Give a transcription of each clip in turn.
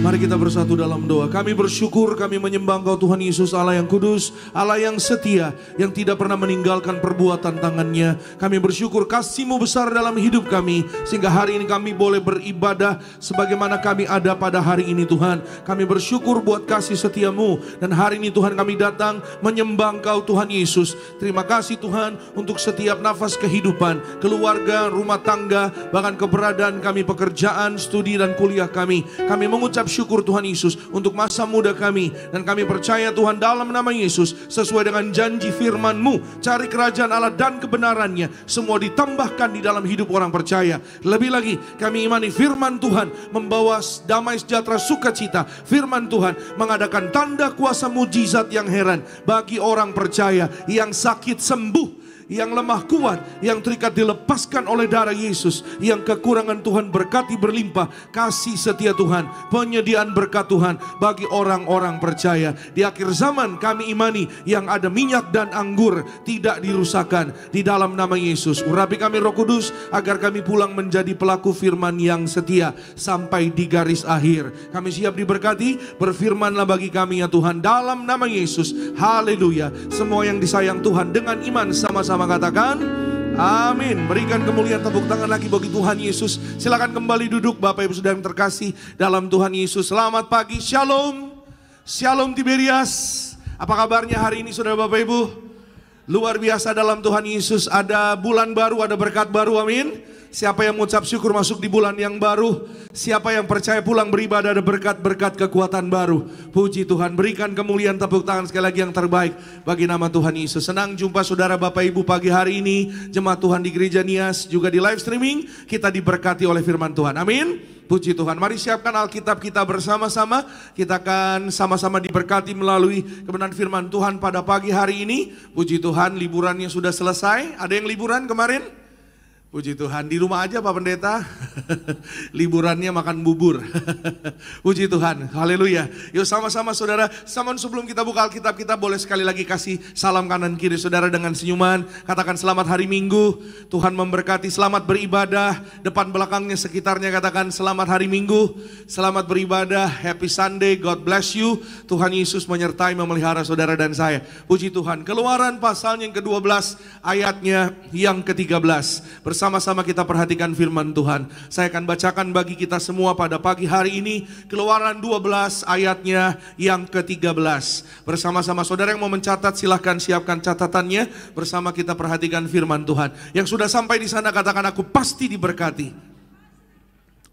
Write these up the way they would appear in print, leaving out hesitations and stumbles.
Mari kita bersatu dalam doa. Kami bersyukur, kami menyembah Engkau Tuhan Yesus, Allah yang kudus, Allah yang setia, yang tidak pernah meninggalkan perbuatan tangannya. Kami bersyukur kasih-Mu besar dalam hidup kami, sehingga hari ini kami boleh beribadah sebagaimana kami ada pada hari ini Tuhan. Kami bersyukur buat kasih setia-Mu, dan hari ini Tuhan kami datang menyembah Engkau Tuhan Yesus. Terima kasih Tuhan untuk setiap nafas kehidupan, keluarga, rumah tangga, bahkan keberadaan kami, pekerjaan, studi dan kuliah kami. Kami mengucap syukur Tuhan Yesus untuk masa muda kami, dan kami percaya Tuhan dalam nama Yesus, sesuai dengan janji firman-Mu, cari kerajaan Allah dan kebenarannya, semua ditambahkan di dalam hidup orang percaya. Lebih lagi kami imani firman Tuhan membawa damai sejahtera sukacita. Firman Tuhan mengadakan tanda kuasa mujizat yang heran bagi orang percaya, yang sakit sembuh, yang lemah kuat, yang terikat dilepaskan oleh darah Yesus, yang kekurangan Tuhan berkati berlimpah. Kasih setia Tuhan, penyediaan berkat Tuhan bagi orang-orang percaya. Di akhir zaman kami imani yang ada minyak dan anggur tidak dirusakkan. Di dalam nama Yesus, urapi kami Roh Kudus agar kami pulang menjadi pelaku firman yang setia sampai di garis akhir. Kami siap diberkati, berfirmanlah bagi kami ya Tuhan, dalam nama Yesus. Haleluya. Semua yang disayang Tuhan dengan iman sama-sama katakan amin. Berikan kemuliaan tepuk tangan lagi bagi Tuhan Yesus. Silakan kembali duduk Bapak Ibu Saudara yang terkasih dalam Tuhan Yesus. Selamat pagi, shalom. Shalom Tiberias. Apa kabarnya hari ini Saudara Bapak Ibu? Luar biasa dalam Tuhan Yesus. Ada bulan baru, ada berkat baru, amin. Siapa yang mengucap syukur masuk di bulan yang baru? Siapa yang percaya pulang beribadah ada berkat-berkat kekuatan baru? Puji Tuhan, berikan kemuliaan tepuk tangan sekali lagi yang terbaik bagi nama Tuhan Yesus. Senang jumpa saudara Bapak Ibu pagi hari ini. Jemaat Tuhan di Gereja Nias, juga di live streaming, kita diberkati oleh firman Tuhan, amin. Puji Tuhan, mari siapkan Alkitab kita bersama-sama. Kita akan sama-sama diberkati melalui kebenaran firman Tuhan pada pagi hari ini. Puji Tuhan, liburannya sudah selesai. Ada yang liburan kemarin? Puji Tuhan, di rumah aja Pak Pendeta. Liburannya makan bubur. Puji Tuhan, haleluya. Yuk sama-sama saudara, sebelum kita buka Alkitab, kita boleh sekali lagi kasih salam kanan kiri saudara dengan senyuman. Katakan selamat hari Minggu, Tuhan memberkati, selamat beribadah. Depan belakangnya sekitarnya katakan selamat hari Minggu, selamat beribadah, happy Sunday, God bless you. Tuhan Yesus menyertai memelihara saudara dan saya. Puji Tuhan. Keluaran pasalnya yang ke-12 ayatnya yang ke-13. Bersama-sama kita perhatikan firman Tuhan. Saya akan bacakan bagi kita semua pada pagi hari ini. Keluaran 12 ayatnya yang ke-13. Bersama-sama saudara yang mau mencatat silahkan siapkan catatannya. Bersama kita perhatikan firman Tuhan. Yang sudah sampai di sana katakan aku pasti diberkati.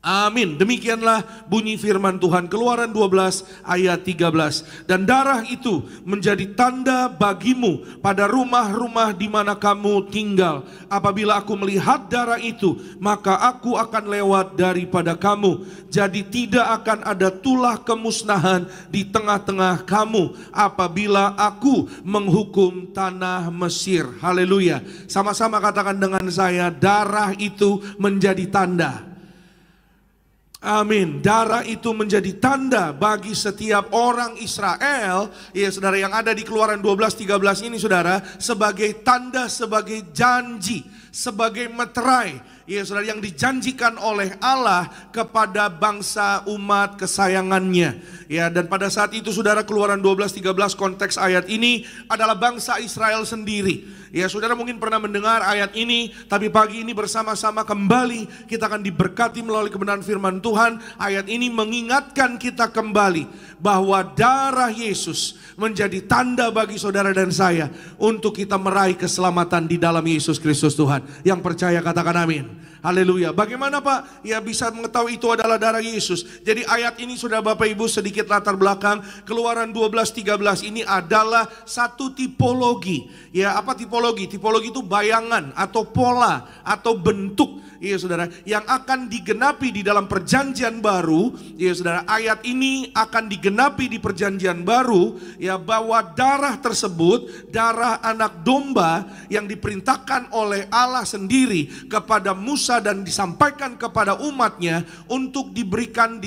Amin. Demikianlah bunyi firman Tuhan. Keluaran 12 ayat 13. Dan darah itu menjadi tanda bagimu pada rumah-rumah di mana kamu tinggal. Apabila aku melihat darah itu, maka aku akan lewat daripada kamu. Jadi tidak akan ada tulah kemusnahan di tengah-tengah kamu apabila aku menghukum tanah Mesir. Haleluya. Sama-sama katakan dengan saya, darah itu menjadi tanda. Amin. Darah itu menjadi tanda bagi setiap orang Israel, ya saudara, yang ada di Keluaran 12:13 ini saudara, sebagai tanda, sebagai janji, sebagai meterai, ya saudara, yang dijanjikan oleh Allah kepada bangsa umat kesayangannya. Ya, dan pada saat itu saudara, Keluaran 12:13 konteks ayat ini adalah bangsa Israel sendiri. Ya, saudara mungkin pernah mendengar ayat ini, tapi pagi ini bersama-sama kembali kita akan diberkati melalui kebenaran firman Tuhan. Ayat ini mengingatkan kita kembali bahwa darah Yesus menjadi tanda bagi saudara dan saya untuk kita meraih keselamatan di dalam Yesus Kristus Tuhan. Yang percaya katakan amin. Haleluya. Bagaimana Pak? Ya bisa mengetahui itu adalah darah Yesus. Jadi ayat ini sudah Bapak Ibu sedikit latar belakang. Keluaran 12:13 ini adalah satu tipologi. Ya, apa tipologi? Tipologi itu bayangan atau pola atau bentuk, ya saudara, yang akan digenapi di dalam perjanjian baru. Ya saudara, ayat ini akan digenapi di perjanjian baru, ya, bahwa darah tersebut, darah anak domba yang diperintahkan oleh Allah sendiri kepada Musa dan disampaikan kepada umatnya untuk diberikan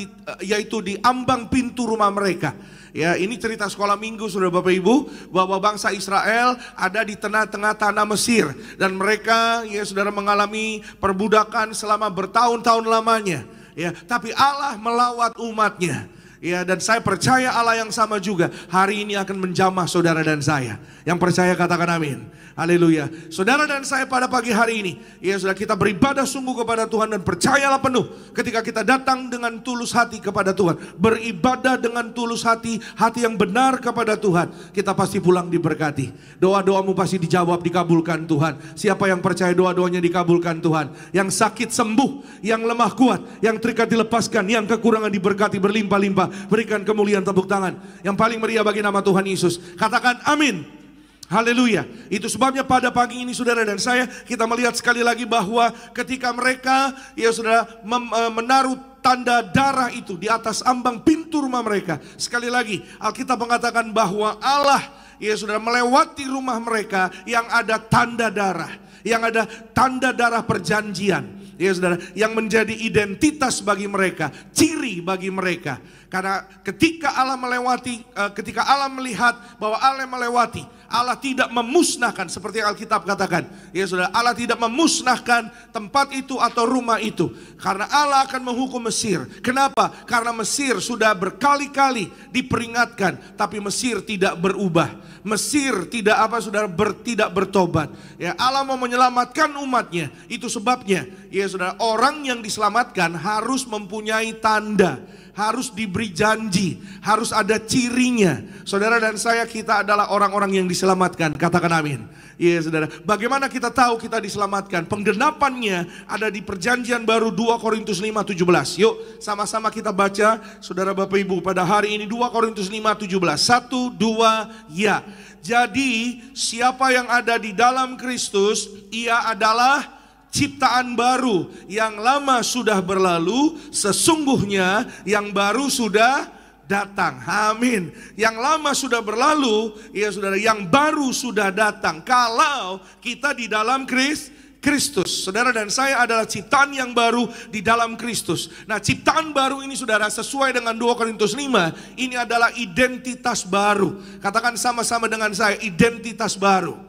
yaitu di ambang pintu rumah mereka. Ya, ini cerita sekolah minggu saudara Bapak Ibu, bahwa bangsa Israel ada di tengah-tengah tanah Mesir, dan mereka ya saudara mengalami perbudakan selama bertahun-tahun lamanya. Ya, tapi Allah melawat umatnya. Ya, dan saya percaya Allah yang sama juga hari ini akan menjamah saudara dan saya. Yang percaya katakan amin. Haleluya. Saudara dan saya pada pagi hari ini, ya sudah, kita beribadah sungguh kepada Tuhan dan percayalah penuh ketika kita datang dengan tulus hati kepada Tuhan, beribadah dengan tulus hati, hati yang benar kepada Tuhan, kita pasti pulang diberkati. Doa-doamu pasti dijawab, dikabulkan Tuhan. Siapa yang percaya doa-doanya dikabulkan Tuhan? Yang sakit sembuh, yang lemah kuat, yang terikat dilepaskan, yang kekurangan diberkati berlimpah-limpah. Berikan kemuliaan, tepuk tangan yang paling meriah bagi nama Tuhan Yesus. Katakan amin. Haleluya. Itu sebabnya pada pagi ini saudara dan saya, kita melihat sekali lagi bahwa ketika mereka ya saudara menaruh tanda darah itu di atas ambang pintu rumah mereka, sekali lagi Alkitab mengatakan bahwa Allah ya saudara melewati rumah mereka yang ada tanda darah, yang ada tanda darah perjanjian, ya saudara, yang menjadi identitas bagi mereka, ciri bagi mereka. Karena ketika Allah melewati, ketika Allah melihat bahwa Allah melewati, Allah tidak memusnahkan seperti Alkitab katakan, ya saudara, Allah tidak memusnahkan tempat itu atau rumah itu, karena Allah akan menghukum Mesir. Kenapa? Karena Mesir sudah berkali-kali diperingatkan, tapi Mesir tidak berubah. Mesir tidak tidak bertobat. Ya, Allah mau menyelamatkan umatnya. Itu sebabnya, ya saudara, orang yang diselamatkan harus mempunyai tanda, harus diberi janji, harus ada cirinya. Saudara dan saya, kita adalah orang-orang yang diselamatkan. Katakan amin. Ya saudara, bagaimana kita tahu kita diselamatkan? Penggenapannya ada di perjanjian baru 2 Korintus 5:17. Yuk sama-sama kita baca saudara Bapak Ibu pada hari ini 2 Korintus 5:17. 1, 2, ya. Jadi siapa yang ada di dalam Kristus, ia adalah ciptaan baru. Yang lama sudah berlalu, sesungguhnya yang baru sudah datang. Amin. Yang lama sudah berlalu, ya saudara, yang baru sudah datang. Kalau kita di dalam Kristus, saudara dan saya adalah ciptaan yang baru di dalam Kristus. Nah, ciptaan baru ini saudara, sesuai dengan 2 Korintus 5, ini adalah identitas baru. Katakan sama-sama dengan saya, identitas baru.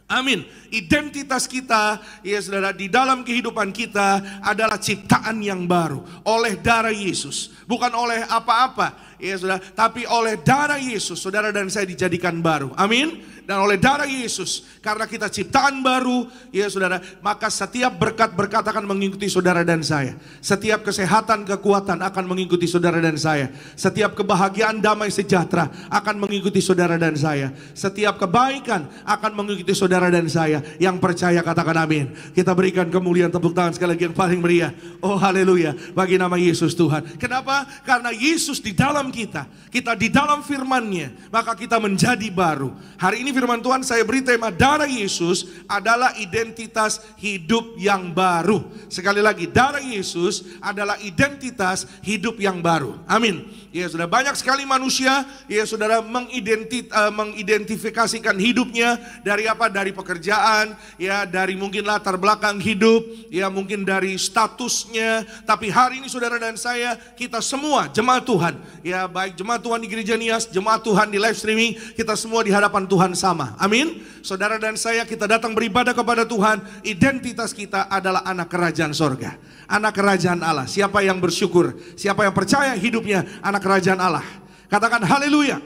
Amin. Identitas kita, ya saudara, di dalam kehidupan kita adalah ciptaan yang baru oleh darah Yesus, bukan oleh apa-apa, ya saudara, tapi oleh darah Yesus. Saudara dan saya dijadikan baru. Amin. Dan oleh darah Yesus, karena kita ciptaan baru, ya saudara, maka setiap berkat-berkat akan mengikuti saudara dan saya. Setiap kesehatan, kekuatan akan mengikuti saudara dan saya. Setiap kebahagiaan, damai, sejahtera akan mengikuti saudara dan saya. Setiap kebaikan akan mengikuti saudara dan saya. Yang percaya katakan amin. Kita berikan kemuliaan, tepuk tangan sekali lagi yang paling meriah. Oh haleluya, bagi nama Yesus Tuhan. Kenapa? Karena Yesus di dalam kita di dalam firman-Nya, maka kita menjadi baru. Hari ini firman Tuhan saya beri tema darah Yesus adalah identitas hidup yang baru. Sekali lagi, darah Yesus adalah identitas hidup yang baru. Amin. Ya sudah, banyak sekali manusia, ya saudara, mengidentifikasikan hidupnya dari apa? Dari pekerjaan, ya dari mungkin latar belakang hidup, ya mungkin dari statusnya. Tapi hari ini saudara dan saya, kita semua jemaat Tuhan, ya baik jemaat Tuhan di Gereja Nias, jemaat Tuhan di live streaming, kita semua di hadapan Tuhan sama. Amin. Saudara dan saya, kita datang beribadah kepada Tuhan. Identitas kita adalah anak kerajaan sorga, anak kerajaan Allah. Siapa yang bersyukur, siapa yang percaya hidupnya anak kerajaan Allah, katakan haleluya.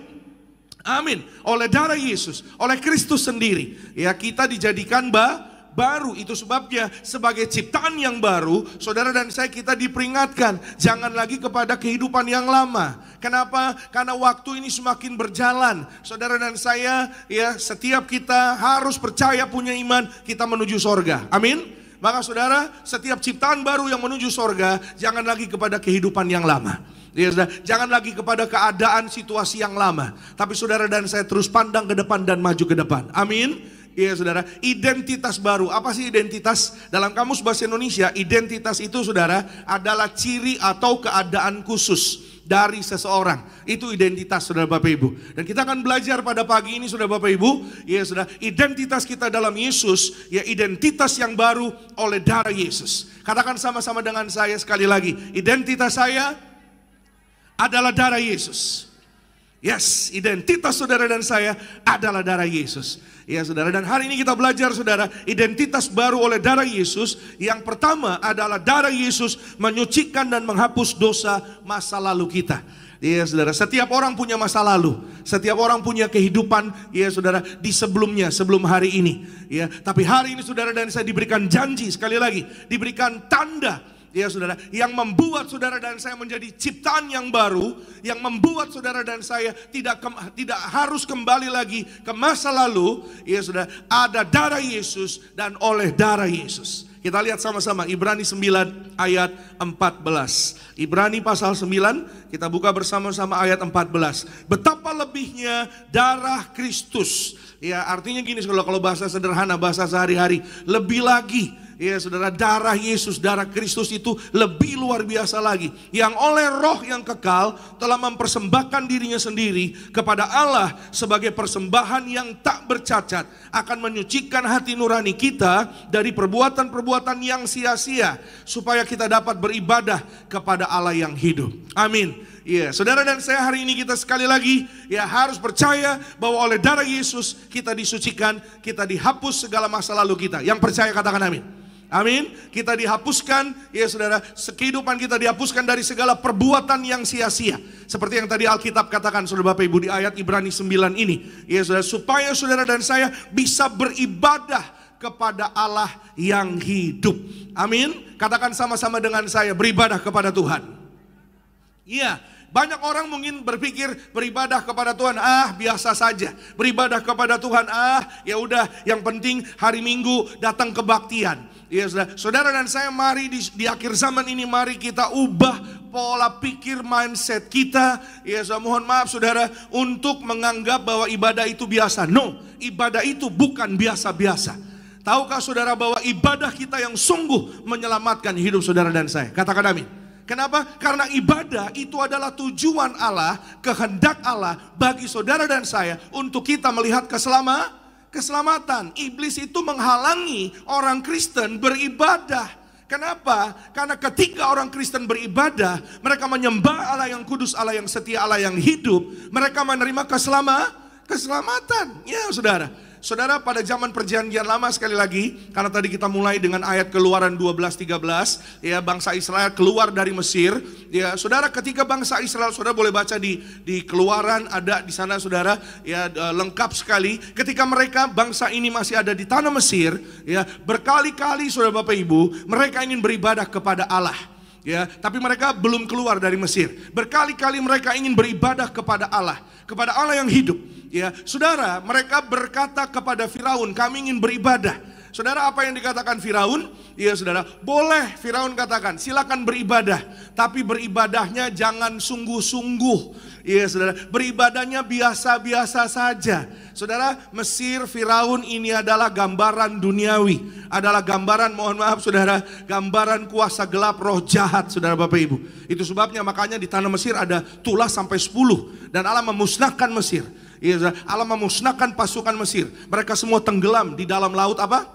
Amin. Oleh darah Yesus, oleh Kristus sendiri, ya kita dijadikan baru. Itu sebabnya sebagai ciptaan yang baru, saudara dan saya, kita diperingatkan jangan lagi kepada kehidupan yang lama. Kenapa? Karena waktu ini semakin berjalan. Saudara dan saya, ya setiap kita harus percaya, punya iman, kita menuju sorga. Amin. Maka saudara, setiap ciptaan baru yang menuju sorga, jangan lagi kepada kehidupan yang lama. Ya, jangan lagi kepada keadaan situasi yang lama. Tapi saudara dan saya terus pandang ke depan dan maju ke depan. Amin. Ya saudara, identitas baru. Apa sih identitas? Dalam Kamus Bahasa Indonesia, identitas itu saudara adalah ciri atau keadaan khusus dari seseorang. Itu identitas saudara Bapak Ibu. Dan kita akan belajar pada pagi ini saudara Bapak Ibu, ya saudara, identitas kita dalam Yesus, ya identitas yang baru oleh darah Yesus. Katakan sama-sama dengan saya sekali lagi, identitas saya adalah darah Yesus. Yes, identitas saudara dan saya adalah darah Yesus. Ya saudara, dan hari ini kita belajar saudara, identitas baru oleh darah Yesus. Yang pertama adalah darah Yesus menyucikan dan menghapus dosa masa lalu kita. Ya saudara, setiap orang punya masa lalu, setiap orang punya kehidupan ya saudara di sebelumnya, sebelum hari ini. Ya, tapi hari ini saudara dan saya diberikan janji, sekali lagi diberikan tanda ya saudara, yang membuat saudara dan saya menjadi ciptaan yang baru, yang membuat saudara dan saya tidak harus kembali lagi ke masa lalu. Ya saudara, ada darah Yesus dan oleh darah Yesus. Kita lihat sama-sama Ibrani 9 ayat 14. Ibrani pasal 9, kita buka bersama-sama ayat 14. Betapa lebihnya darah Kristus. Ya, artinya gini kalau bahasa sederhana, bahasa sehari-hari, lebih lagi. Ya saudara, darah Yesus, darah Kristus itu lebih luar biasa lagi. Yang oleh roh yang kekal telah mempersembahkan dirinya sendiri kepada Allah sebagai persembahan yang tak bercacat. Akan menyucikan hati nurani kita dari perbuatan-perbuatan yang sia-sia. Supaya kita dapat beribadah kepada Allah yang hidup. Amin. Ya, saudara dan saya hari ini kita sekali lagi ya harus percaya bahwa oleh darah Yesus kita disucikan, kita dihapus segala masa lalu kita. Yang percaya katakan amin. Amin. Kita dihapuskan, ya saudara, kehidupan kita dihapuskan dari segala perbuatan yang sia-sia. Seperti yang tadi Alkitab katakan, saudara Bapak Ibu, di ayat Ibrani 9 ini. Ya saudara, supaya saudara dan saya bisa beribadah kepada Allah yang hidup. Amin. Katakan sama-sama dengan saya, beribadah kepada Tuhan. Iya. Banyak orang mungkin berpikir beribadah kepada Tuhan, biasa saja. Beribadah kepada Tuhan, ya udah, yang penting hari Minggu datang kebaktian. Ya saudara dan saya, mari di akhir zaman ini mari kita ubah pola pikir mindset kita. Ya mohon maaf saudara untuk menganggap bahwa ibadah itu biasa. No, ibadah itu bukan biasa-biasa. Tahukah saudara bahwa ibadah kita yang sungguh menyelamatkan hidup saudara dan saya? Katakan amin. Kenapa? Karena ibadah itu adalah tujuan Allah, kehendak Allah bagi saudara dan saya untuk kita melihat keselamatan. Iblis itu menghalangi orang Kristen beribadah. Kenapa? Karena ketika orang Kristen beribadah, mereka menyembah Allah yang kudus, Allah yang setia, Allah yang hidup. Mereka menerima keselamatan. Ya saudara. Saudara, pada zaman perjanjian lama sekali lagi, karena tadi kita mulai dengan ayat Keluaran 12-13, ya bangsa Israel keluar dari Mesir. Ya, saudara, ketika bangsa Israel, saudara boleh baca di Keluaran, ada di sana saudara, ya lengkap sekali. Ketika mereka bangsa ini masih ada di tanah Mesir, ya berkali-kali saudara Bapak Ibu, mereka ingin beribadah kepada Allah. Ya, tapi mereka belum keluar dari Mesir. Berkali-kali mereka ingin beribadah kepada Allah yang hidup. Ya, saudara, mereka berkata kepada Firaun, kami ingin beribadah. Saudara, apa yang dikatakan Firaun? Ya saudara, boleh Firaun katakan, silakan beribadah, tapi beribadahnya jangan sungguh-sungguh. Ya saudara, beribadahnya biasa-biasa saja. Saudara, Mesir, Firaun ini adalah gambaran duniawi. Adalah gambaran, mohon maaf saudara, gambaran kuasa gelap, roh jahat saudara Bapak Ibu. Itu sebabnya makanya di tanah Mesir ada tulah sampai 10. Dan Allah memusnahkan Mesir. Ya, Allah memusnahkan pasukan Mesir. Mereka semua tenggelam di dalam laut apa?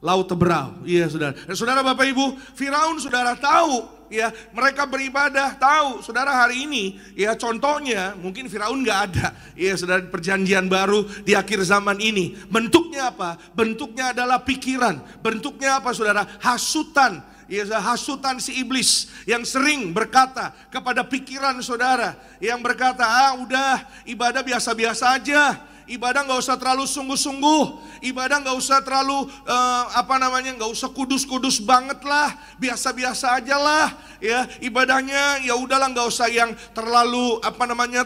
Laut Teberau. Iya saudara. Dan saudara Bapak Ibu, Firaun saudara tahu, ya mereka beribadah, tahu. Saudara hari ini, ya contohnya mungkin Firaun nggak ada. Ya saudara, perjanjian baru di akhir zaman ini. Bentuknya apa? Bentuknya adalah pikiran. Bentuknya apa saudara? Hasutan. Ya, hasutan si iblis yang sering berkata kepada pikiran saudara, yang berkata, udah ibadah biasa-biasa aja, ibadah nggak usah terlalu sungguh-sungguh, ibadah nggak usah terlalu nggak usah kudus-kudus banget lah, biasa-biasa aja lah, ya ibadahnya ya udahlah, nggak usah yang terlalu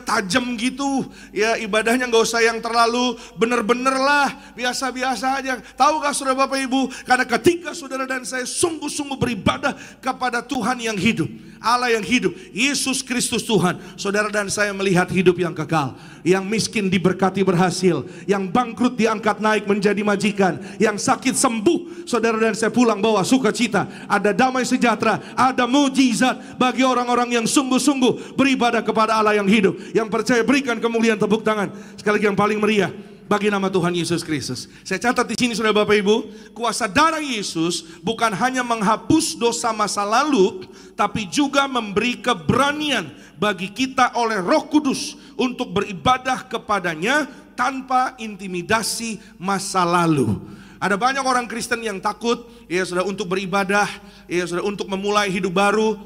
tajam gitu, ya ibadahnya nggak usah yang terlalu bener-bener lah, biasa-biasa aja. Tahukah saudara Bapak Ibu, karena ketika saudara dan saya sungguh-sungguh beribadah kepada Tuhan yang hidup, Allah yang hidup, Yesus Kristus Tuhan, saudara dan saya melihat hidup yang kekal, yang miskin diberkati berhasil, yang bangkrut diangkat naik menjadi majikan, yang sakit sembuh, saudara dan saya pulang bawa sukacita, ada damai sejahtera, ada mujizat bagi orang-orang yang sungguh-sungguh beribadah kepada Allah yang hidup. Yang percaya berikan kemuliaan tepuk tangan sekali lagi yang paling meriah bagi nama Tuhan Yesus Kristus. Saya catat di sini saudara Bapak Ibu, kuasa darah Yesus bukan hanya menghapus dosa masa lalu, tapi juga memberi keberanian bagi kita oleh Roh Kudus untuk beribadah kepadanya tanpa intimidasi masa lalu. Ada banyak orang Kristen yang takut, ya saudara, untuk beribadah, ya saudara, untuk memulai hidup baru,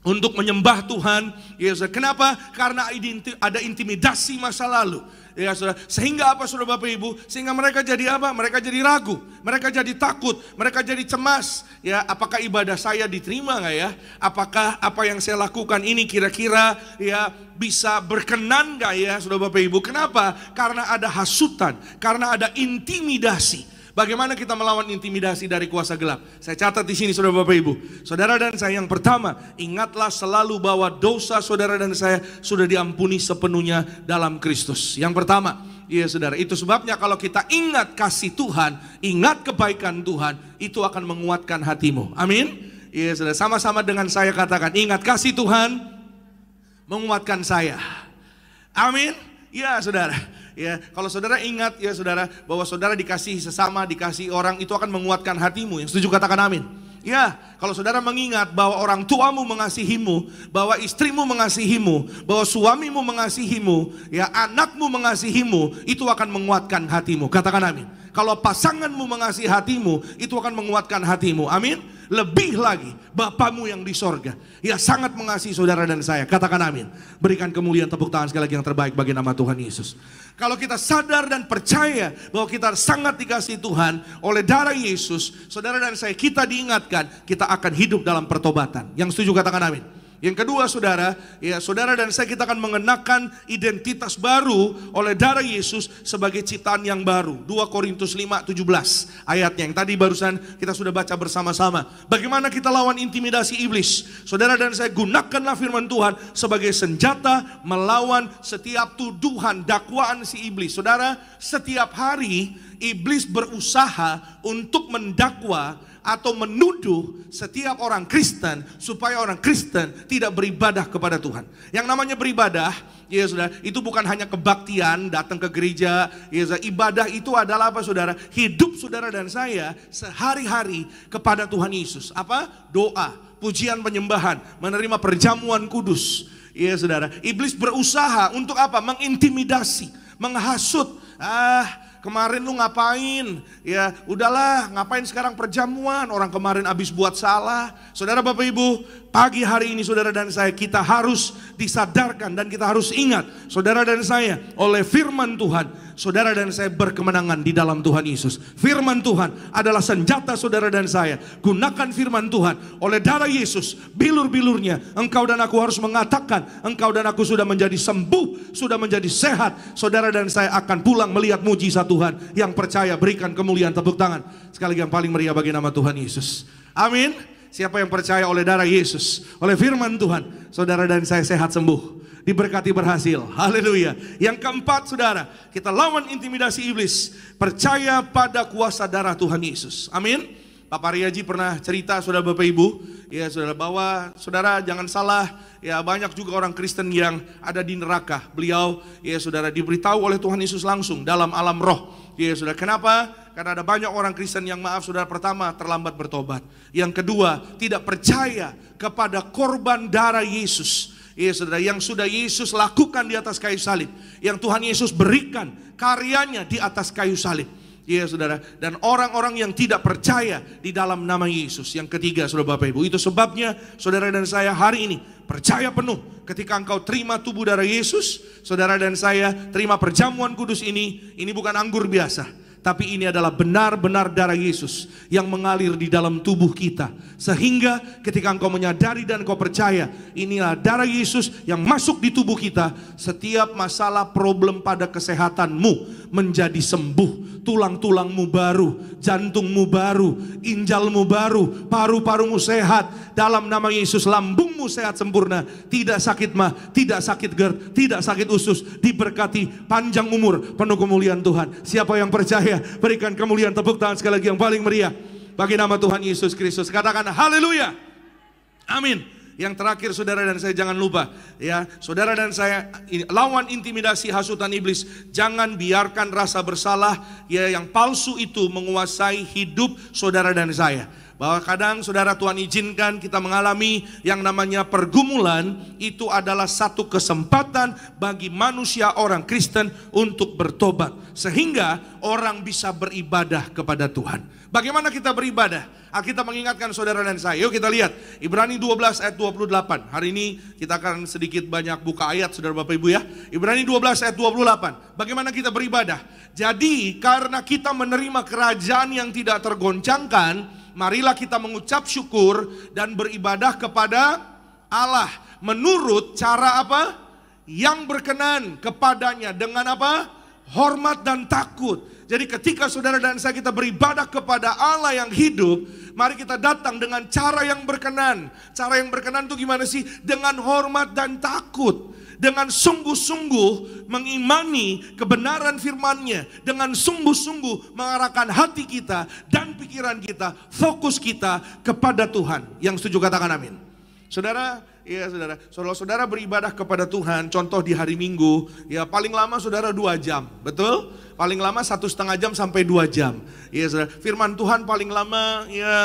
untuk menyembah Tuhan. Ya saudara, kenapa? Karena ada intimidasi masa lalu. Ya saudara, sehingga apa saudara Bapak Ibu? Sehingga mereka jadi apa? Mereka jadi ragu, mereka jadi takut, mereka jadi cemas. Ya, apakah ibadah saya diterima nggak ya? Apakah apa yang saya lakukan ini kira-kira ya bisa berkenan nggak ya saudara Bapak Ibu? Kenapa? Karena ada hasutan, karena ada intimidasi. Bagaimana kita melawan intimidasi dari kuasa gelap? Saya catat di sini saudara Bapak Ibu. Saudara dan saya, yang pertama, ingatlah selalu bahwa dosa saudara dan saya sudah diampuni sepenuhnya dalam Kristus. Yang pertama, iya saudara, itu sebabnya kalau kita ingat kasih Tuhan, ingat kebaikan Tuhan, itu akan menguatkan hatimu. Amin. Iya saudara, sama-sama dengan saya katakan, ingat kasih Tuhan menguatkan saya. Amin. Ya saudara. Ya, kalau saudara ingat ya saudara bahwa saudara dikasihi sesama, dikasihi orang, itu akan menguatkan hatimu. Yang setuju katakan amin. Ya, kalau saudara mengingat bahwa orang tuamu mengasihimu, bahwa istrimu mengasihimu, bahwa suamimu mengasihimu, ya anakmu mengasihimu, itu akan menguatkan hatimu. Katakan amin. Kalau pasanganmu mengasihi hatimu, itu akan menguatkan hatimu. Amin. Lebih lagi Bapamu yang di sorga, ya sangat mengasihi saudara dan saya. Katakan amin. Berikan kemuliaan, tepuk tangan sekali lagi yang terbaik bagi nama Tuhan Yesus. Kalau kita sadar dan percaya bahwa kita sangat dikasihi Tuhan oleh darah Yesus, saudara dan saya, kita diingatkan, kita akan hidup dalam pertobatan. Yang setuju katakan amin. Yang kedua saudara, ya saudara dan saya, kita akan mengenakan identitas baru oleh darah Yesus sebagai ciptaan yang baru. 2 Korintus 5:17 ayatnya yang tadi barusan kita sudah baca bersama-sama. Bagaimana kita lawan intimidasi iblis? Saudara dan saya, gunakanlah firman Tuhan sebagai senjata melawan setiap tuduhan, dakwaan si iblis. Saudara, setiap hari iblis berusaha untuk mendakwa atau menuduh setiap orang Kristen supaya orang Kristen tidak beribadah kepada Tuhan. Yang namanya beribadah, ya saudara, itu bukan hanya kebaktian, datang ke gereja. Ya saudara, ibadah itu adalah apa saudara? Hidup saudara dan saya sehari-hari kepada Tuhan Yesus. Apa? Doa, pujian, penyembahan, menerima perjamuan kudus. Ya saudara, iblis berusaha untuk apa? Mengintimidasi, menghasut. Kemarin lu ngapain? Ya udahlah, ngapain sekarang perjamuan? Orang kemarin habis buat salah. Saudara Bapak Ibu, pagi hari ini saudara dan saya, kita harus disadarkan dan kita harus ingat, saudara dan saya, oleh firman Tuhan, saudara dan saya berkemenangan di dalam Tuhan Yesus. Firman Tuhan adalah senjata saudara dan saya. Gunakan firman Tuhan. Oleh darah Yesus, bilur-bilurnya, engkau dan aku harus mengatakan, engkau dan aku sudah menjadi sembuh, sudah menjadi sehat. Saudara dan saya akan pulang melihat mujizat Tuhan. Yang percaya berikan kemuliaan, tepuk tangan sekali lagi yang paling meriah bagi nama Tuhan Yesus. Amin. Siapa yang percaya oleh darah Yesus, oleh firman Tuhan, saudara dan saya sehat sembuh, diberkati berhasil. Haleluya. Yang keempat saudara, kita lawan intimidasi iblis, percaya pada kuasa darah Tuhan Yesus. Amin. Bapak Riaji pernah cerita saudara Bapak Ibu, ya saudara, bahwa saudara jangan salah, ya banyak juga orang Kristen yang ada di neraka. Beliau ya saudara diberitahu oleh Tuhan Yesus langsung dalam alam roh. Ya saudara, kenapa? Karena ada banyak orang Kristen yang, maaf saudara, pertama terlambat bertobat. Yang kedua, tidak percaya kepada korban darah Yesus. Ya saudara, yang sudah Yesus lakukan di atas kayu salib, yang Tuhan Yesus berikan karyanya di atas kayu salib. Ya saudara, dan orang-orang yang tidak percaya di dalam nama Yesus. Yang ketiga saudara Bapak Ibu, itu sebabnya saudara dan saya hari ini percaya penuh ketika engkau terima tubuh darah Yesus. Saudara dan saya terima perjamuan kudus ini bukan anggur biasa, tapi ini adalah benar-benar darah Yesus yang mengalir di dalam tubuh kita. Sehingga ketika engkau menyadari dan engkau percaya, inilah darah Yesus yang masuk di tubuh kita, setiap masalah problem pada kesehatanmu menjadi sembuh. Tulang-tulangmu baru, jantungmu baru, ginjalmu baru, paru-parumu sehat. Dalam nama Yesus, lambungmu sehat sempurna. Tidak sakit mah, tidak sakit GERD, tidak sakit usus. Diberkati panjang umur, penuh kemuliaan Tuhan. Siapa yang percaya, berikan kemuliaan, tepuk tangan sekali lagi yang paling meriah bagi nama Tuhan Yesus Kristus. Katakan haleluya. Amin. Yang terakhir saudara dan saya, jangan lupa ya, saudara dan saya, lawan intimidasi hasutan iblis. Jangan biarkan rasa bersalah ya yang palsu itu menguasai hidup saudara dan saya. Bahwa kadang saudara Tuhan izinkan kita mengalami yang namanya pergumulan, itu adalah satu kesempatan bagi manusia orang Kristen untuk bertobat. Sehingga orang bisa beribadah kepada Tuhan. Bagaimana kita beribadah? Alkitab mengingatkan saudara dan saya. Yuk kita lihat Ibrani 12 ayat 28. Hari ini kita akan sedikit banyak buka ayat saudara Bapak Ibu ya. Ibrani 12 ayat 28. Bagaimana kita beribadah? Jadi karena kita menerima kerajaan yang tidak tergoncangkan, marilah kita mengucap syukur dan beribadah kepada Allah menurut cara apa? Yang berkenan kepadanya dengan apa? Hormat dan takut. Jadi ketika saudara dan saya kita beribadah kepada Allah yang hidup, mari kita datang dengan cara yang berkenan. Cara yang berkenan itu gimana sih? Dengan hormat dan takut. Dengan sungguh-sungguh mengimani kebenaran firman-Nya. Dengan sungguh-sungguh mengarahkan hati kita dan pikiran kita, fokus kita kepada Tuhan. Yang setuju katakan amin. Saudara, ya saudara beribadah kepada Tuhan, contoh di hari Minggu, ya paling lama saudara 2 jam, betul? Paling lama 1,5 jam sampai 2 jam. Ya saudara, firman Tuhan paling lama ya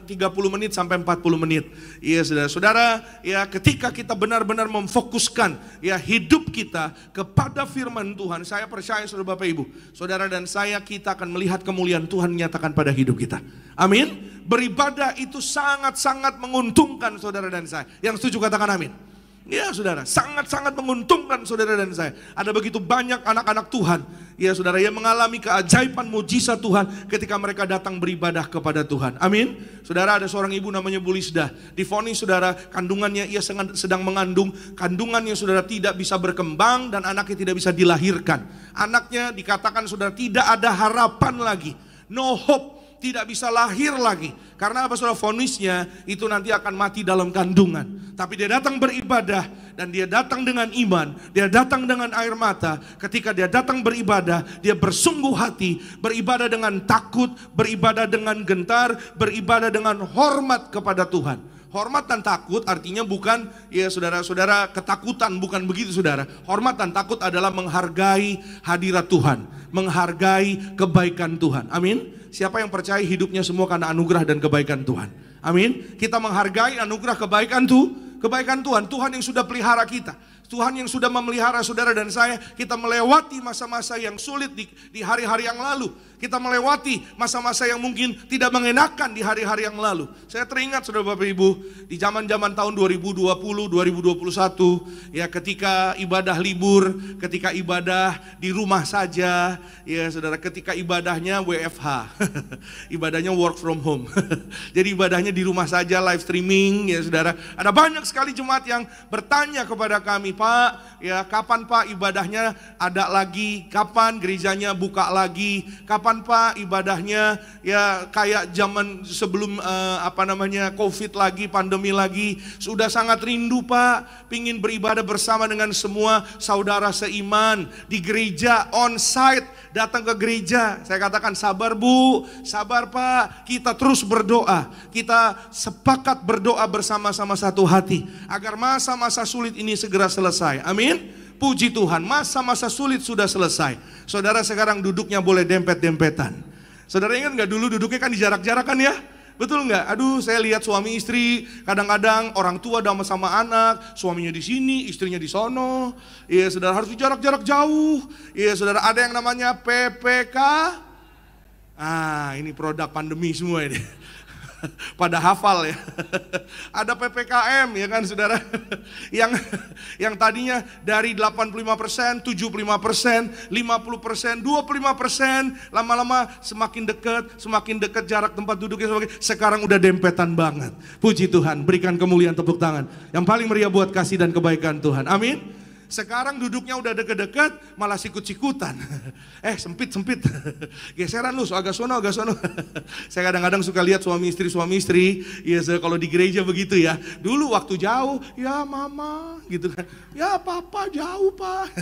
30 menit sampai 40 menit. Ya saudara, ya ketika kita benar-benar memfokuskan ya hidup kita kepada firman Tuhan, saya percaya saudara Bapak Ibu, saudara dan saya kita akan melihat kemuliaan Tuhan nyatakan pada hidup kita. Amin. Beribadah itu sangat-sangat menguntungkan saudara dan saya. Yang setuju katakan amin. Ya saudara, sangat-sangat menguntungkan saudara dan saya. Ada begitu banyak anak-anak Tuhan, ya saudara, yang mengalami keajaiban mujizat Tuhan ketika mereka datang beribadah kepada Tuhan. Amin. Saudara, ada seorang ibu namanya Bu Lisda. Divonis saudara, kandungannya ia sedang mengandung, kandungannya saudara tidak bisa berkembang dan anaknya tidak bisa dilahirkan. Anaknya dikatakan saudara tidak ada harapan lagi, no hope. Tidak bisa lahir lagi. Karena apa saudara? Vonisnya itu nanti akan mati dalam kandungan. Tapi dia datang beribadah dan dia datang dengan iman. Dia datang dengan air mata. Ketika dia datang beribadah, dia bersungguh hati, beribadah dengan takut, beribadah dengan gentar, beribadah dengan hormat kepada Tuhan. Hormat dan takut artinya bukan ya saudara-saudara ketakutan, bukan begitu saudara. Hormat dan takut adalah menghargai hadirat Tuhan, menghargai kebaikan Tuhan. Amin. Siapa yang percaya hidupnya semua karena anugerah dan kebaikan Tuhan? Amin. Kita menghargai anugerah kebaikan Tuhan. Tuhan yang sudah pelihara kita. Tuhan yang sudah memelihara saudara dan saya. Kita melewati masa-masa yang sulit di hari-hari yang lalu. Kita melewati masa-masa yang mungkin tidak mengenakan di hari-hari yang lalu. Saya teringat saudara Bapak Ibu, di zaman-zaman tahun 2020, 2021, ya ketika ibadah libur, ketika ibadah di rumah saja, ya saudara, ketika ibadahnya WFH, ibadahnya work from home. Jadi ibadahnya di rumah saja, live streaming, ya saudara. Ada banyak sekali jemaat yang bertanya kepada kami, Pak, ya kapan Pak ibadahnya ada lagi? Kapan gerejanya buka lagi? Kapan Pak ibadahnya ya kayak zaman sebelum COVID lagi, pandemi lagi? Sudah sangat rindu Pak, pingin beribadah bersama dengan semua saudara seiman di gereja on-site, datang ke gereja. Saya katakan sabar Bu, sabar Pak, kita terus berdoa. Kita sepakat berdoa bersama-sama satu hati agar masa-masa sulit ini segera selesai. Amin. Puji Tuhan, masa-masa sulit sudah selesai. Saudara sekarang duduknya boleh dempet-dempetan. Saudara ingat gak dulu duduknya kan dijarak-jarakan ya? Betul nggak? Aduh, saya lihat suami istri, kadang-kadang orang tua sama anak, suaminya di sini, istrinya di sono. Iya, saudara harus jarak-jarak jauh. Iya, saudara ada yang namanya PPK. Ini produk pandemi semua ini. Pada hafal ya. Ada PPKM ya kan saudara. Yang tadinya dari 85%, 75%, 50%, 25%, lama-lama semakin dekat jarak tempat duduknya sekarang udah dempetan banget. Puji Tuhan, berikan kemuliaan tepuk tangan yang paling meriah buat kasih dan kebaikan Tuhan. Amin. Sekarang duduknya udah deket-deket, malah sikut-sikutan. Sempit. Geseran lu, agak sono. Saya kadang-kadang suka lihat suami istri, ya kalau di gereja begitu ya. Dulu waktu jauh, ya mama gitu kan. Ya papa jauh pak.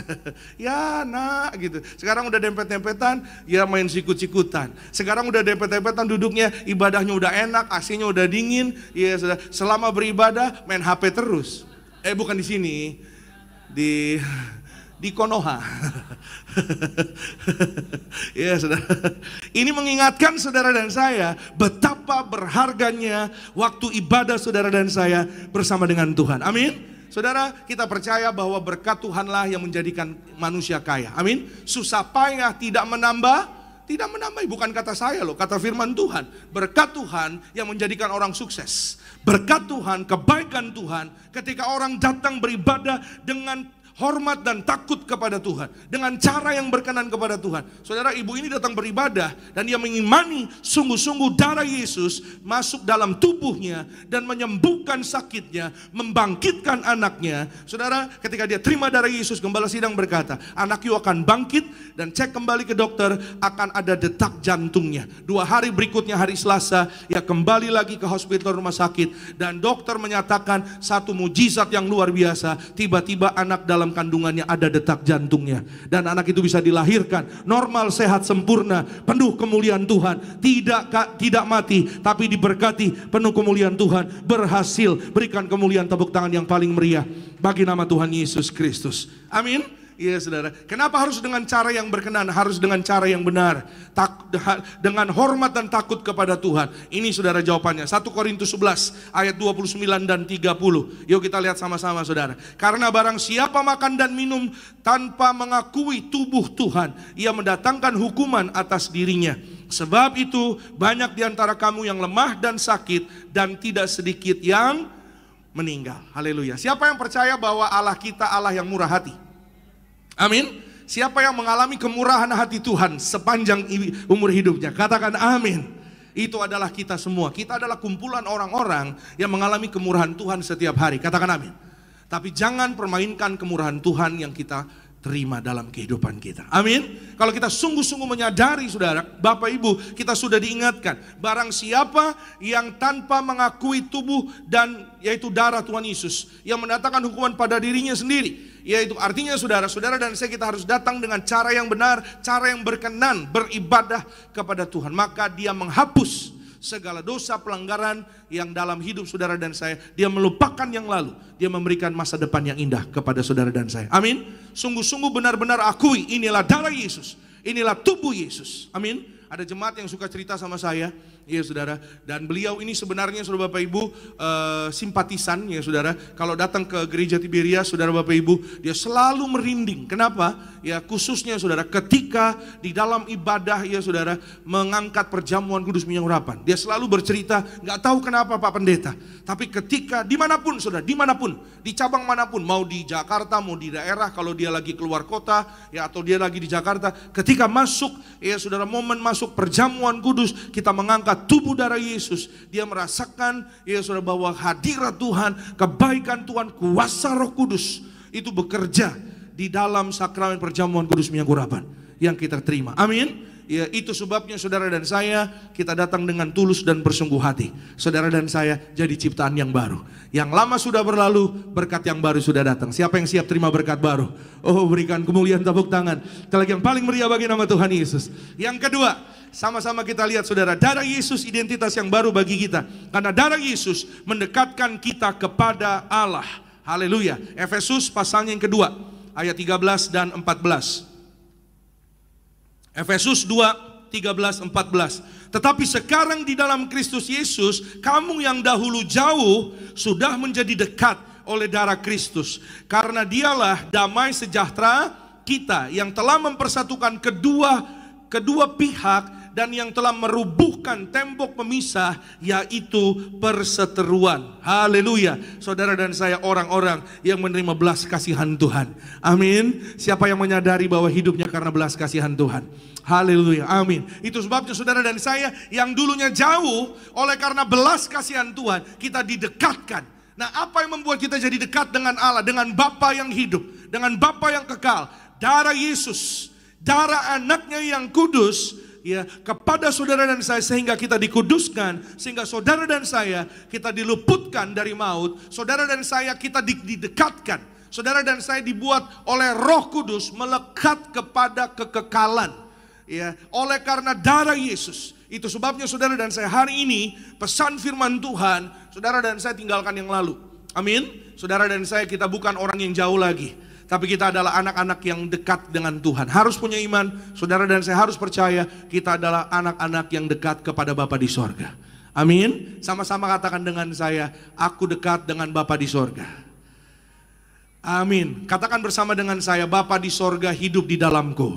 Ya nak gitu. Sekarang udah dempet-dempetan, ya main sikut-sikutan. Sekarang udah dempet-dempetan duduknya, ibadahnya udah enak, AC-nya udah dingin. Ya selama beribadah main HP terus. Bukan di sini. di Konoha. Ya, saudara. Ini mengingatkan saudara dan saya betapa berharganya waktu ibadah saudara dan saya bersama dengan Tuhan. Amin. Saudara, kita percaya bahwa berkat Tuhanlah yang menjadikan manusia kaya. Amin. Susah payah tidak menambah. Tidak menambah, bukan kata saya loh, kata firman Tuhan. Berkat Tuhan yang menjadikan orang sukses. Berkat Tuhan, kebaikan Tuhan ketika orang datang beribadah dengan hormat dan takut kepada Tuhan, dengan cara yang berkenan kepada Tuhan. Saudara, ibu ini datang beribadah dan dia mengimani sungguh-sungguh darah Yesus masuk dalam tubuhnya dan menyembuhkan sakitnya, membangkitkan anaknya. Saudara, ketika dia terima darah Yesus, gembala sidang berkata, anak you akan bangkit, dan cek kembali ke dokter, akan ada detak jantungnya. 2 hari berikutnya, hari Selasa, ia kembali lagi ke hospital rumah sakit, dan dokter menyatakan satu mujizat yang luar biasa. Tiba-tiba anak dalam kandungannya ada detak jantungnya, dan anak itu bisa dilahirkan normal, sehat, sempurna, penuh kemuliaan Tuhan, tidak mati tapi diberkati, penuh kemuliaan Tuhan, berhasil. Berikan kemuliaan, tepuk tangan yang paling meriah bagi nama Tuhan Yesus Kristus. Amin. Iya, saudara. Kenapa harus dengan cara yang berkenan? Harus dengan cara yang benar. Dengan hormat dan takut kepada Tuhan. Ini saudara jawabannya. 1 Korintus 11 ayat 29 dan 30. Yuk kita lihat sama-sama saudara. Karena barang siapa makan dan minum tanpa mengakui tubuh Tuhan, ia mendatangkan hukuman atas dirinya. Sebab itu banyak di antara kamu yang lemah dan sakit, dan tidak sedikit yang meninggal. Haleluya. Siapa yang percaya bahwa Allah kita Allah yang murah hati? Amin. Siapa yang mengalami kemurahan hati Tuhan sepanjang umur hidupnya? Katakan amin. Itu adalah kita semua. Kita adalah kumpulan orang-orang yang mengalami kemurahan Tuhan setiap hari. Katakan amin. Tapi jangan permainkan kemurahan Tuhan yang kita terima dalam kehidupan kita. Amin. Kalau kita sungguh-sungguh menyadari saudara, Bapak Ibu, kita sudah diingatkan, barang siapa yang tanpa mengakui tubuh dan yaitu darah Tuhan Yesus, yang mendatangkan hukuman pada dirinya sendiri. Yaitu artinya saudara-saudara dan saya, kita harus datang dengan cara yang benar, cara yang berkenan, beribadah kepada Tuhan. Maka dia menghapus segala dosa pelanggaran yang dalam hidup saudara dan saya. Dia melupakan yang lalu. Dia memberikan masa depan yang indah kepada saudara dan saya. Amin. Sungguh-sungguh benar-benar akui, inilah darah Yesus, inilah tubuh Yesus. Amin. Ada jemaat yang suka cerita sama saya, ya saudara, dan beliau ini sebenarnya saudara Bapak Ibu simpatisan ya saudara. Kalau datang ke gereja Tiberias saudara Bapak Ibu, dia selalu merinding. Kenapa? Ya khususnya saudara ketika di dalam ibadah ya saudara mengangkat perjamuan kudus minyak urapan. Dia selalu bercerita, nggak tahu kenapa Pak Pendeta, tapi ketika dimanapun saudara, dimanapun, di cabang manapun, mau di Jakarta, mau di daerah, kalau dia lagi keluar kota ya atau dia lagi di Jakarta, ketika masuk ya saudara momen masuk perjamuan kudus, kita mengangkat tubuh darah Yesus, dia merasakan ya saudara bahwa hadirat Tuhan, kebaikan Tuhan, kuasa Roh Kudus itu bekerja di dalam sakramen perjamuan kudus minyak urapan yang kita terima. Amin. Ya, itu sebabnya saudara dan saya, kita datang dengan tulus dan bersungguh hati. Saudara dan saya jadi ciptaan yang baru. Yang lama sudah berlalu, berkat yang baru sudah datang. Siapa yang siap terima berkat baru? Oh, berikan kemuliaan, tepuk tangan. Sekali yang paling meriah bagi nama Tuhan Yesus. Yang kedua, sama-sama kita lihat saudara, darah Yesus identitas yang baru bagi kita. Karena darah Yesus mendekatkan kita kepada Allah. Haleluya. Efesus pasalnya yang kedua, ayat 13 dan 14. Efesus 2, 13, 14. Tetapi sekarang di dalam Kristus Yesus, kamu yang dahulu jauh sudah menjadi dekat oleh darah Kristus. Karena dialah damai sejahtera kita yang telah mempersatukan kedua pihak dan yang telah merubuhkan tembok pemisah, yaitu perseteruan. Haleluya. Saudara dan saya orang-orang yang menerima belas kasihan Tuhan. Amin. Siapa yang menyadari bahwa hidupnya karena belas kasihan Tuhan? Haleluya. Amin. Itu sebabnya saudara dan saya yang dulunya jauh, oleh karena belas kasihan Tuhan, kita didekatkan. Nah, apa yang membuat kita jadi dekat dengan Allah, dengan Bapa yang hidup, dengan Bapa yang kekal? Darah Yesus, darah anaknya yang kudus, ya, kepada saudara dan saya, sehingga kita dikuduskan, sehingga saudara dan saya kita diluputkan dari maut. Saudara dan saya kita didekatkan. Saudara dan saya dibuat oleh Roh Kudus melekat kepada kekekalan. Ya, oleh karena darah Yesus. Itu sebabnya saudara dan saya hari ini pesan firman Tuhan, saudara dan saya tinggalkan yang lalu. Amin. Saudara dan saya, kita bukan orang yang jauh lagi, Tapi kita adalah anak-anak yang dekat dengan Tuhan. Harus punya iman, saudara dan saya harus percaya kita adalah anak-anak yang dekat kepada Bapa di sorga. Amin. Sama-sama katakan dengan saya, aku dekat dengan Bapa di sorga. Amin. Katakan bersama dengan saya, Bapa di sorga hidup di dalamku.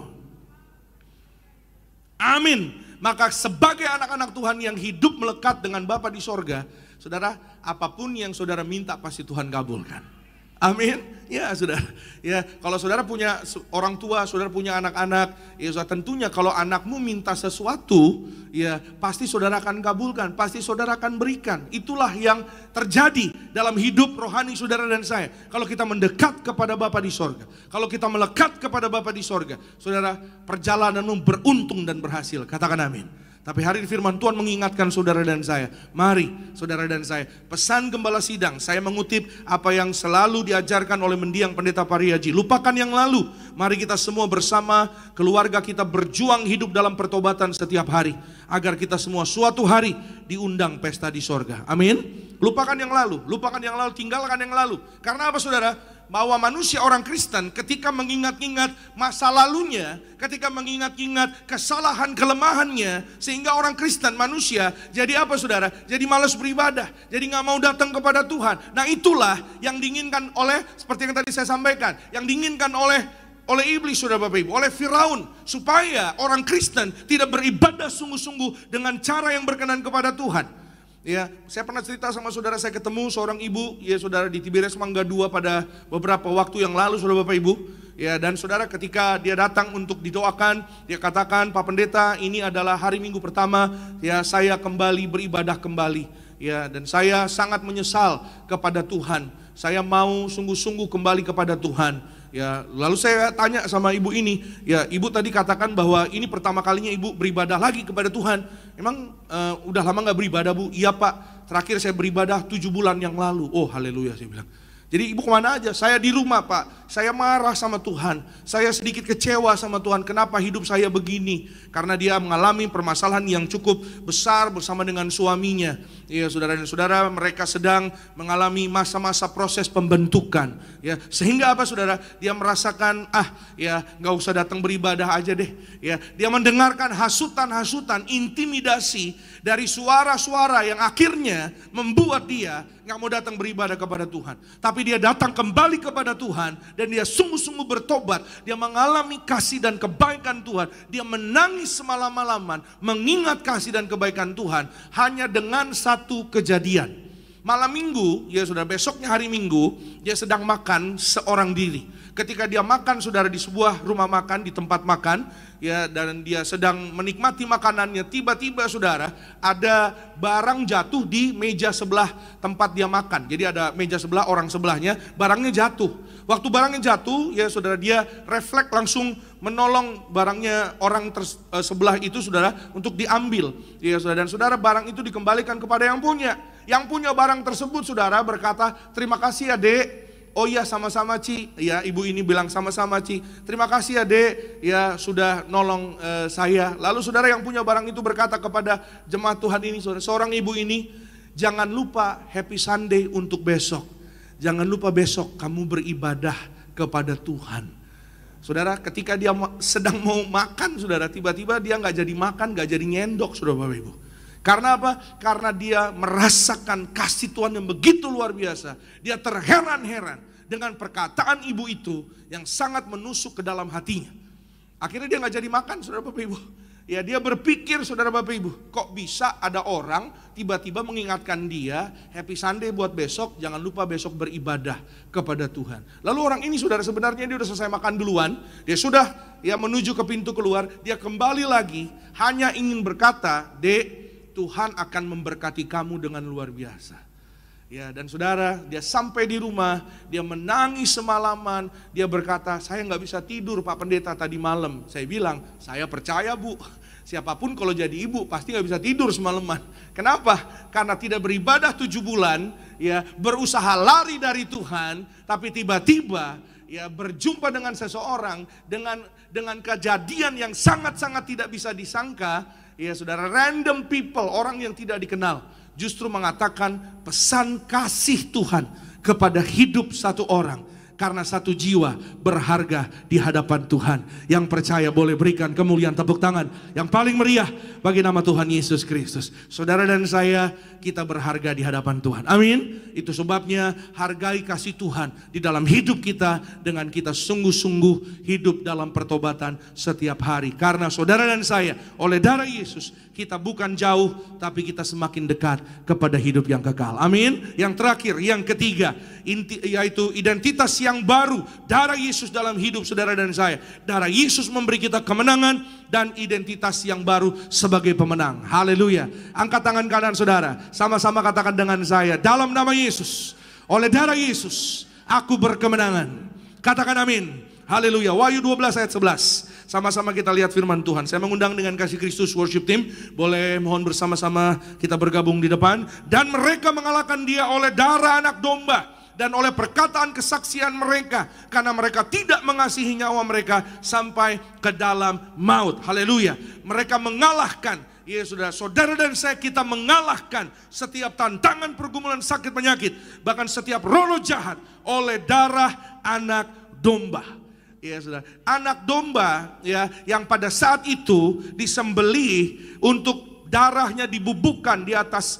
Amin. Maka sebagai anak-anak Tuhan yang hidup melekat dengan Bapa di sorga, saudara, apapun yang saudara minta pasti Tuhan kabulkan. Amin. Ya saudara. Ya, kalau saudara punya orang tua, saudara punya anak-anak, ya saudara, tentunya kalau anakmu minta sesuatu, ya pasti saudara akan kabulkan, pasti saudara akan berikan. Itulah yang terjadi dalam hidup rohani saudara dan saya. Kalau kita mendekat kepada Bapa di sorga, kalau kita melekat kepada Bapa di sorga, saudara, perjalananmu beruntung dan berhasil. Katakan amin. Tapi hari ini firman Tuhan mengingatkan saudara dan saya. Mari saudara dan saya, pesan Gembala Sidang, saya mengutip apa yang selalu diajarkan oleh mendiang Pendeta Pariaji. Lupakan yang lalu, mari kita semua bersama keluarga kita berjuang hidup dalam pertobatan setiap hari. Agar kita semua suatu hari diundang pesta di sorga. Amin. Lupakan yang lalu, tinggalkan yang lalu. Karena apa saudara? Bahwa manusia orang Kristen ketika mengingat-ingat masa lalunya, ketika mengingat-ingat kesalahan kelemahannya, sehingga orang Kristen manusia jadi apa saudara? Jadi malas beribadah, jadi gak mau datang kepada Tuhan. Nah itulah yang diinginkan oleh, seperti yang tadi saya sampaikan, yang diinginkan oleh iblis saudara Bapak Ibu, oleh Firaun, supaya orang Kristen tidak beribadah sungguh-sungguh dengan cara yang berkenan kepada Tuhan. Ya, saya pernah cerita sama saudara, saya ketemu seorang ibu, ya saudara, di Tiberias Mangga 2 pada beberapa waktu yang lalu saudara Bapak Ibu. Ya, dan saudara ketika dia datang untuk didoakan, dia katakan, Pak Pendeta, ini adalah hari Minggu pertama, ya saya kembali beribadah kembali. Ya, dan saya sangat menyesal kepada Tuhan. Saya mau sungguh-sungguh kembali kepada Tuhan. Ya, lalu saya tanya sama ibu ini, ya ibu tadi katakan bahwa ini pertama kalinya ibu beribadah lagi kepada Tuhan. Emang udah lama gak beribadah bu? Iya pak, terakhir saya beribadah 7 bulan yang lalu. Oh haleluya, saya bilang. Jadi ibu kemana aja? Saya di rumah pak, saya marah sama Tuhan, saya sedikit kecewa sama Tuhan, kenapa hidup saya begini? Karena dia mengalami permasalahan yang cukup besar bersama dengan suaminya. Ya saudara dan saudara, mereka sedang mengalami masa-masa proses pembentukan. Ya, sehingga apa saudara? Dia merasakan, ya nggak usah datang beribadah aja deh. Ya, dia mendengarkan hasutan-hasutan, intimidasi dari suara-suara yang akhirnya membuat dia nggak mau datang beribadah kepada Tuhan. Tapi dia datang kembali kepada Tuhan dan dia sungguh-sungguh bertobat. Dia mengalami kasih dan kebaikan Tuhan. Dia menangis semalam-malaman mengingat kasih dan kebaikan Tuhan hanya dengan satu kejadian. Malam minggu, ya saudara, besoknya hari Minggu, dia sedang makan seorang diri. Ketika dia makan saudara di sebuah rumah makan, di tempat makan, ya, dan dia sedang menikmati makanannya, tiba-tiba saudara ada barang jatuh di meja sebelah tempat dia makan. Jadi ada meja sebelah, orang sebelahnya, barangnya jatuh. Waktu barangnya jatuh, ya saudara, dia refleks langsung menolong barangnya orang sebelah itu saudara untuk diambil. Ya saudara, dan saudara, barang itu dikembalikan kepada yang punya. Yang punya barang tersebut saudara berkata, terima kasih ya dek. Oh iya sama-sama Ci, ya ibu ini bilang sama-sama Ci. Terima kasih ya dek, ya sudah nolong saya. Lalu saudara yang punya barang itu berkata kepada jemaat Tuhan ini, saudara, seorang ibu ini, jangan lupa happy Sunday untuk besok. Jangan lupa besok kamu beribadah kepada Tuhan. Saudara, ketika dia sedang mau makan saudara, tiba-tiba dia gak jadi makan, gak jadi nyendok saudara Bapak Ibu. Karena apa? Karena dia merasakan kasih Tuhan yang begitu luar biasa. Dia terheran-heran dengan perkataan ibu itu yang sangat menusuk ke dalam hatinya. Akhirnya dia gak jadi makan saudara Bapak Ibu. Ya, dia berpikir saudara Bapak Ibu, kok bisa ada orang tiba-tiba mengingatkan dia, happy Sunday buat besok, jangan lupa besok beribadah kepada Tuhan. Lalu orang ini saudara, sebenarnya dia sudah selesai makan duluan, dia sudah ya menuju ke pintu keluar, dia kembali lagi hanya ingin berkata, dek, Tuhan akan memberkati kamu dengan luar biasa. Ya, dan saudara, dia sampai di rumah, dia menangis semalaman, dia berkata, saya nggak bisa tidur Pak Pendeta tadi malam. Saya bilang, saya percaya Bu, siapapun kalau jadi ibu pasti nggak bisa tidur semalaman. Kenapa? Karena tidak beribadah 7 bulan, ya berusaha lari dari Tuhan, tapi tiba-tiba ya berjumpa dengan seseorang dengan kejadian yang sangat-sangat tidak bisa disangka. Ya saudara, random people, orang yang tidak dikenal, justru mengatakan pesan kasih Tuhan kepada hidup satu orang. Karena satu jiwa berharga di hadapan Tuhan. Yang percaya boleh berikan kemuliaan tepuk tangan yang paling meriah bagi nama Tuhan Yesus Kristus. Saudara dan saya, kita berharga di hadapan Tuhan. Amin. Itu sebabnya hargai kasih Tuhan di dalam hidup kita dengan kita sungguh-sungguh hidup dalam pertobatan setiap hari. Karena saudara dan saya, oleh darah Yesus, kita bukan jauh, tapi kita semakin dekat kepada hidup yang kekal. Amin. Yang terakhir, yang ketiga, yaitu identitas yang baru. Darah Yesus dalam hidup saudara dan saya. Darah Yesus memberi kita kemenangan dan identitas yang baru sebagai pemenang. Haleluya. Angkat tangan kanan saudara, sama-sama katakan dengan saya, dalam nama Yesus, oleh darah Yesus, aku berkemenangan. Katakan amin. Haleluya. Wahyu 12 ayat 11. Sama-sama kita lihat firman Tuhan. Saya mengundang dengan kasih Kristus worship team. Boleh mohon bersama-sama kita bergabung di depan. Dan mereka mengalahkan dia oleh darah anak domba dan oleh perkataan kesaksian mereka. Karena mereka tidak mengasihi nyawa mereka sampai ke dalam maut. Haleluya. Mereka mengalahkan. Ya saudara dan saya, kita mengalahkan setiap tantangan, pergumulan, sakit, penyakit. Bahkan setiap roh jahat oleh darah anak domba. Ya saudara, anak domba ya yang pada saat itu disembelih untuk darahnya dibubuhkan di atas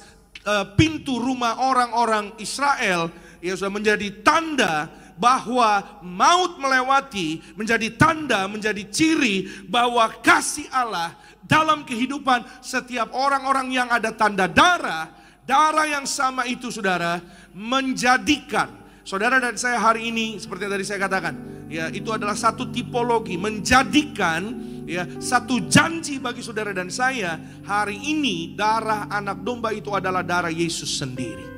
pintu rumah orang-orang Israel, ya sudah menjadi tanda bahwa maut melewati, menjadi tanda, menjadi ciri bahwa kasih Allah dalam kehidupan setiap orang-orang yang ada tanda darah yang sama itu saudara, menjadikan saudara dan saya hari ini, seperti yang tadi saya katakan, ya itu adalah satu tipologi, menjadikan ya satu janji bagi saudara dan saya. Hari ini darah anak domba itu adalah darah Yesus sendiri.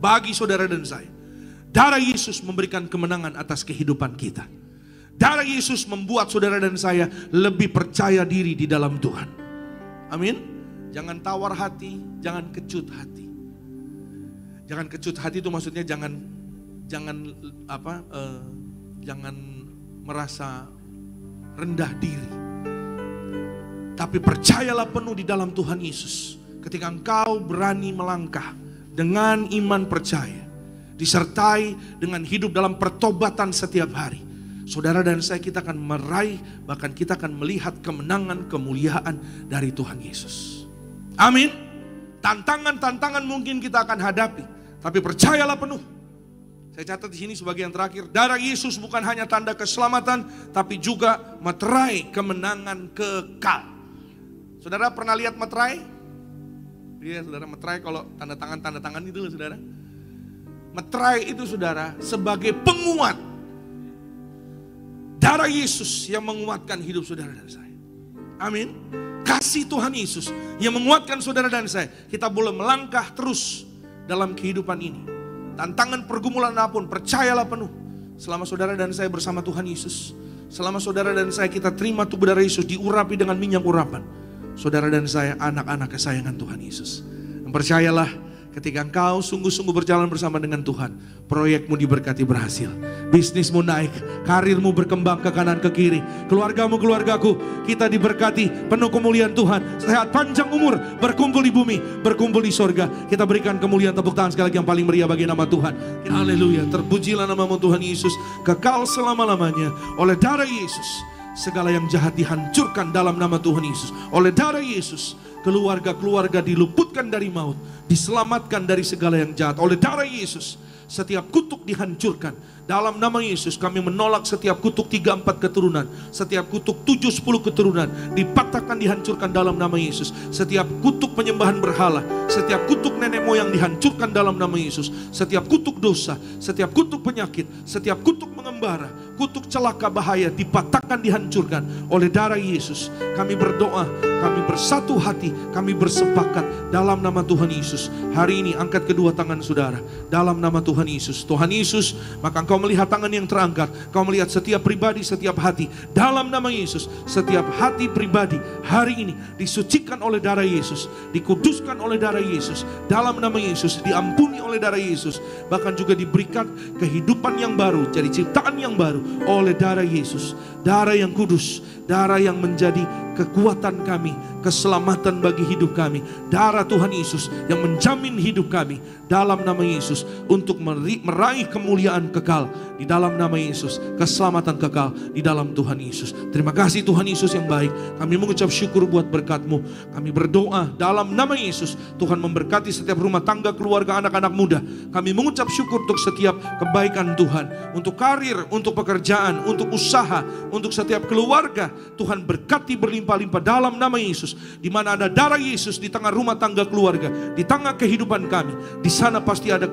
Bagi saudara dan saya, darah Yesus memberikan kemenangan atas kehidupan kita. Darah Yesus membuat saudara dan saya lebih percaya diri di dalam Tuhan. Amin. Jangan tawar hati, jangan kecut hati. Jangan kecut hati itu maksudnya jangan merasa rendah diri. Tapi percayalah penuh di dalam Tuhan Yesus. Ketika engkau berani melangkah dengan iman percaya, disertai dengan hidup dalam pertobatan setiap hari, saudara dan saya, kita akan meraih, bahkan kita akan melihat kemenangan, kemuliaan dari Tuhan Yesus. Amin. Tantangan-tantangan mungkin kita akan hadapi, tapi percayalah penuh. Saya catat di sini sebagai yang terakhir, darah Yesus bukan hanya tanda keselamatan, tapi juga meterai kemenangan kekal. Saudara pernah lihat meterai? Iya, saudara, meterai kalau tanda tangan itu loh, saudara. Meterai itu saudara sebagai penguat. Darah Yesus yang menguatkan hidup saudara dan saya. Amin. Kasih Tuhan Yesus yang menguatkan saudara dan saya. Kita boleh melangkah terus dalam kehidupan ini. Tantangan pergumulan apapun, percayalah penuh. Selama saudara dan saya bersama Tuhan Yesus, selama saudara dan saya kita terima tubuh darah Yesus diurapi dengan minyak urapan, saudara dan saya anak-anak kesayangan Tuhan Yesus. Dan percayalah, ketika engkau sungguh-sungguh berjalan bersama dengan Tuhan, proyekmu diberkati berhasil, bisnismu naik, karirmu berkembang ke kanan ke kiri, keluargamu, keluargaku, kita diberkati, penuh kemuliaan Tuhan, sehat panjang umur, berkumpul di bumi, berkumpul di sorga. Kita berikan kemuliaan, tepuk tangan sekali lagi yang paling meriah bagi nama Tuhan. Haleluya, terpujilah namamu Tuhan Yesus, kekal selama-lamanya. Oleh darah Yesus, segala yang jahat dihancurkan dalam nama Tuhan Yesus. Oleh darah Yesus, keluarga-keluarga diluputkan dari maut, diselamatkan dari segala yang jahat. Oleh darah Yesus, setiap kutuk dihancurkan. Dalam nama Yesus kami menolak setiap kutuk 3-4 keturunan, setiap kutuk 7-10 keturunan dipatahkan, dihancurkan dalam nama Yesus. Setiap kutuk penyembahan berhala, setiap kutuk nenek moyang dihancurkan dalam nama Yesus. Setiap kutuk dosa, setiap kutuk penyakit, setiap kutuk mengembara, kutuk celaka bahaya dipatahkan, dihancurkan oleh darah Yesus. Kami berdoa, kami bersatu hati, kami bersepakat dalam nama Tuhan Yesus. Hari ini angkat kedua tangan saudara dalam nama Tuhan Yesus. Tuhan Yesus, maka engkau melihat tangan yang terangkat, kau melihat setiap pribadi, setiap hati dalam nama Yesus. Setiap hati pribadi hari ini disucikan oleh darah Yesus, dikuduskan oleh darah Yesus, dalam nama Yesus, diampuni oleh darah Yesus, bahkan juga diberikan kehidupan yang baru, jadi ciptaan yang baru oleh darah Yesus. Darah yang kudus, darah yang menjadi kekuatan kami, keselamatan bagi hidup kami. Darah Tuhan Yesus yang menjamin hidup kami dalam nama Yesus untuk meraih kemuliaan kekal di dalam nama Yesus, keselamatan kekal di dalam Tuhan Yesus. Terima kasih Tuhan Yesus yang baik. Kami mengucap syukur buat berkat-Mu. Kami berdoa dalam nama Yesus, Tuhan memberkati setiap rumah tangga, keluarga, anak-anak muda. Kami mengucap syukur untuk setiap kebaikan Tuhan, untuk karir, untuk pekerjaan, untuk usaha, untuk setiap keluarga. Tuhan berkati berlimpah-limpah dalam nama Yesus. Di mana ada darah Yesus di tengah rumah tangga keluarga, di tengah kehidupan kami, di sana pasti ada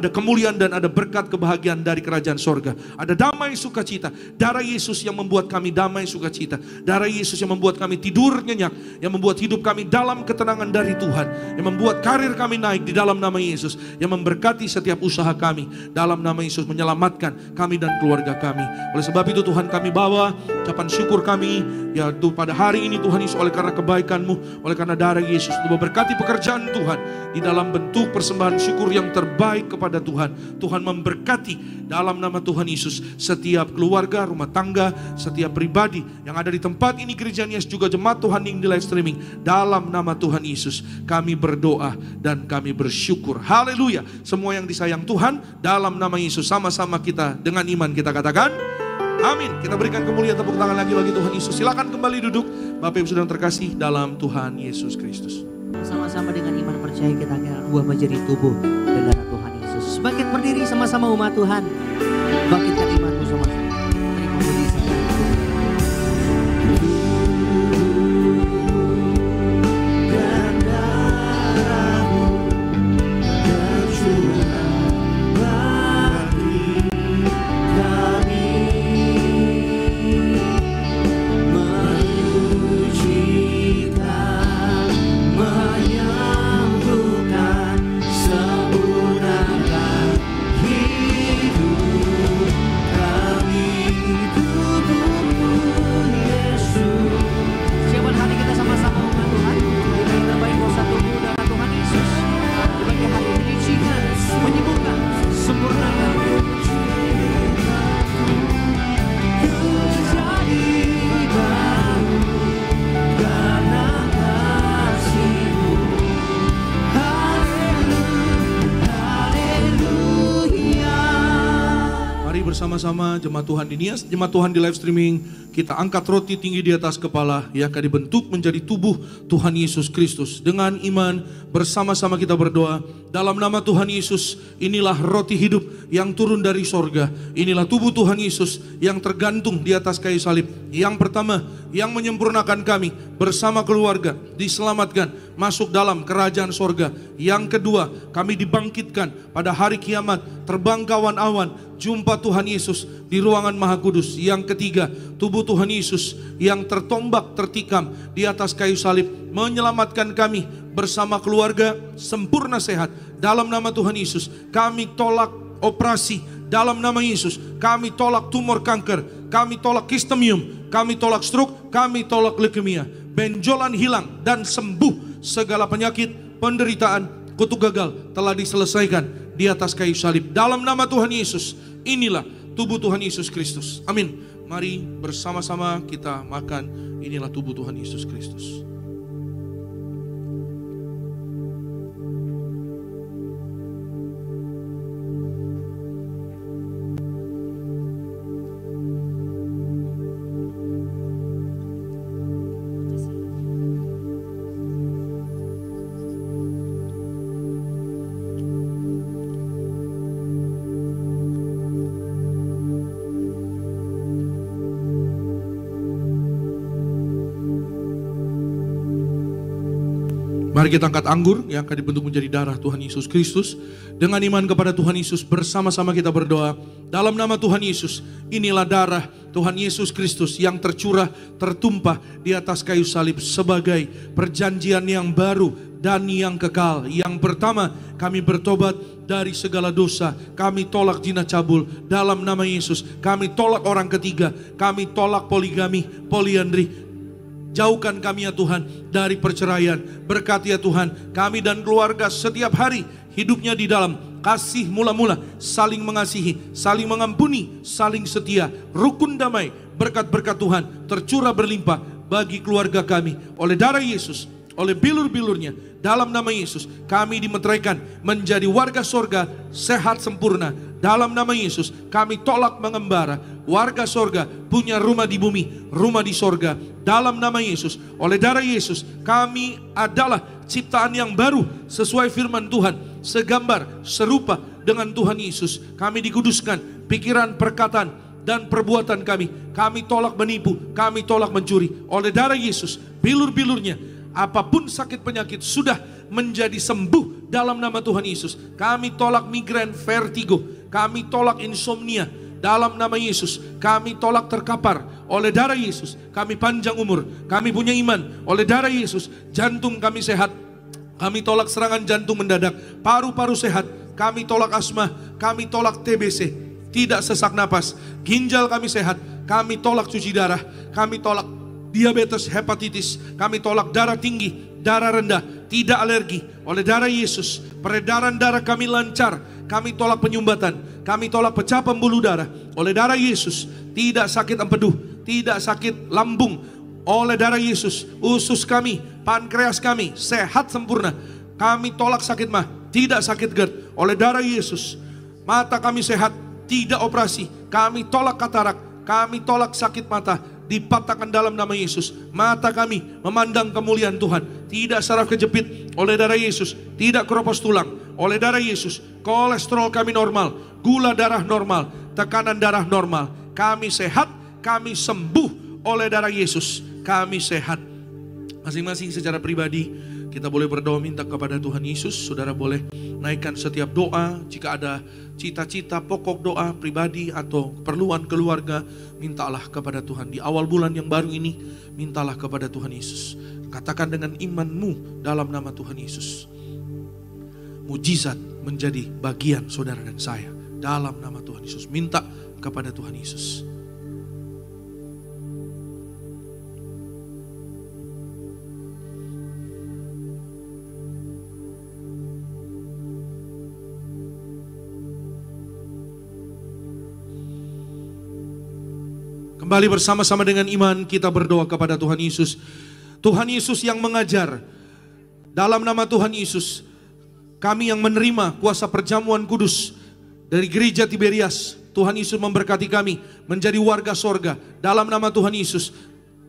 kemuliaan dan ada berkat kebahagiaan dari kerajaan sorga. Ada damai sukacita. Darah Yesus yang membuat kami damai sukacita. Darah Yesus yang membuat kami tidur nyenyak, yang membuat hidup kami dalam ketenangan dari Tuhan, yang membuat karir kami naik di dalam nama Yesus, yang memberkati setiap usaha kami dalam nama Yesus, menyelamatkan kami dan keluarga kami. Oleh sebab itu Tuhan, kami bawa ucapan syukur kami yaitu pada hari ini Tuhan Yesus, oleh karena kebaikan-Mu, oleh karena darah Yesus, untuk memberkati pekerjaan Tuhan di dalam bentuk persembahan syukur yang terbaik kepada Tuhan. Tuhan memberkati dalam nama Tuhan Yesus setiap keluarga, rumah tangga, setiap pribadi yang ada di tempat ini, Gereja Nias, juga jemaat Tuhan yang di live streaming. Dalam nama Tuhan Yesus kami berdoa dan kami bersyukur. Haleluya. Semua yang disayang Tuhan, dalam nama Yesus sama-sama kita dengan iman kita katakan amin. Kita berikan kemuliaan, tepuk tangan lagi bagi Tuhan Yesus. Silakan kembali duduk Bapak Ibu Saudara terkasih dalam Tuhan Yesus Kristus. Sama-sama dengan iman percaya kita akan ubah menjadi tubuh dan darah Tuhan Yesus. Bangkit berdiri sama-sama umat Tuhan. Bangkitkan imanmu sama-sama. Terima puji sama dan darahmu tercurah bagi kami, menyucikan, menyembuhkan, sempurnakan hidup kami. Tubuhmu Yesus. Siapkan hati kita sama-sama umat Tuhan. Kita yang terbaik kuasa tubuh darah Tuhan Yesus. Berbagai hal yang menyucikan, menyembuhkan, sempurnakan. Jadi baru karena kasih-Mu. Haleluya. Mari bersama-sama jemaat Tuhan di Nias, jemaat Tuhan di live streaming, kita angkat roti tinggi di atas kepala, yang akan dibentuk menjadi tubuh Tuhan Yesus Kristus. Dengan iman bersama-sama kita berdoa dalam nama Tuhan Yesus. Inilah roti hidup yang turun dari sorga. Inilah tubuh Tuhan Yesus yang tergantung di atas kayu salib. Yang pertama, yang menyempurnakan kami bersama keluarga diselamatkan masuk dalam kerajaan sorga. Yang kedua, kami dibangkitkan pada hari kiamat, terbang ke awan-awan, jumpa Tuhan Yesus di ruangan Maha Kudus. Yang ketiga, tubuh Tuhan Yesus yang tertombak, tertikam di atas kayu salib, menyelamatkan kami bersama keluarga sempurna sehat. Dalam nama Tuhan Yesus, kami tolak operasi. Dalam nama Yesus, kami tolak tumor kanker, kami tolak kistemium, kami tolak stroke, kami tolak leukemia. Benjolan hilang dan sembuh segala penyakit, penderitaan, kutuk gagal telah diselesaikan di atas kayu salib. Dalam nama Tuhan Yesus, inilah tubuh Tuhan Yesus Kristus. Amin. Mari bersama-sama kita makan. Inilah tubuh Tuhan Yesus Kristus. Mari kita angkat anggur yang akan dibentuk menjadi darah Tuhan Yesus Kristus. Dengan iman kepada Tuhan Yesus, bersama-sama kita berdoa. Dalam nama Tuhan Yesus, inilah darah Tuhan Yesus Kristus yang tercurah, tertumpah di atas kayu salib sebagai perjanjian yang baru dan yang kekal. Yang pertama, kami bertobat dari segala dosa. Kami tolak zina cabul dalam nama Yesus. Kami tolak orang ketiga. Kami tolak poligami, poliandri. Jauhkan kami ya Tuhan dari perceraian. Berkati ya Tuhan kami dan keluarga setiap hari hidupnya di dalam kasih mula-mula, saling mengasihi, saling mengampuni, saling setia, rukun damai. Berkat-berkat Tuhan tercurah berlimpah bagi keluarga kami. Oleh darah Yesus, oleh bilur-bilurnya, dalam nama Yesus, kami dimeteraikan menjadi warga sorga, sehat sempurna. Dalam nama Yesus, kami tolak mengembara. Warga sorga punya rumah di bumi, rumah di sorga. Dalam nama Yesus, oleh darah Yesus, kami adalah ciptaan yang baru sesuai firman Tuhan, segambar, serupa dengan Tuhan Yesus. Kami dikuduskan, pikiran, perkataan, dan perbuatan kami. Kami tolak menipu, kami tolak mencuri. Oleh darah Yesus, bilur-bilurnya, apapun sakit penyakit sudah menjadi sembuh dalam nama Tuhan Yesus. Kami tolak migrain, vertigo, kami tolak insomnia dalam nama Yesus. Kami tolak terkapar oleh darah Yesus. Kami panjang umur, kami punya iman oleh darah Yesus. Jantung kami sehat, kami tolak serangan jantung mendadak. Paru-paru sehat, kami tolak asma, kami tolak TBC, tidak sesak napas. Ginjal kami sehat, kami tolak cuci darah, kami tolak diabetes, hepatitis, kami tolak darah tinggi, darah rendah, tidak alergi. Oleh darah Yesus, peredaran darah kami lancar. Kami tolak penyumbatan, kami tolak pecah pembuluh darah. Oleh darah Yesus, tidak sakit empedu, tidak sakit lambung. Oleh darah Yesus, usus kami, pankreas kami sehat sempurna. Kami tolak sakit mah, tidak sakit GERD. Oleh darah Yesus, mata kami sehat, tidak operasi. Kami tolak katarak, kami tolak sakit mata, dipatahkan dalam nama Yesus. Mata kami memandang kemuliaan Tuhan, tidak saraf kejepit. Oleh darah Yesus, tidak keropos tulang. Oleh darah Yesus, kolesterol kami normal, gula darah normal, tekanan darah normal. Kami sehat, kami sembuh oleh darah Yesus. Kami sehat. Masing-masing secara pribadi kita boleh berdoa minta kepada Tuhan Yesus. Saudara boleh naikkan setiap doa. Jika ada cita-cita pokok doa pribadi atau keperluan keluarga, mintalah kepada Tuhan. Di awal bulan yang baru ini, mintalah kepada Tuhan Yesus. Katakan dengan imanmu dalam nama Tuhan Yesus, mujizat menjadi bagian saudara dan saya dalam nama Tuhan Yesus. Minta kepada Tuhan Yesus. Kembali bersama-sama dengan iman kita berdoa kepada Tuhan Yesus. Tuhan Yesus yang mengajar, dalam nama Tuhan Yesus, kami yang menerima kuasa perjamuan kudus dari gereja Tiberias, Tuhan Yesus memberkati kami menjadi warga sorga dalam nama Tuhan Yesus.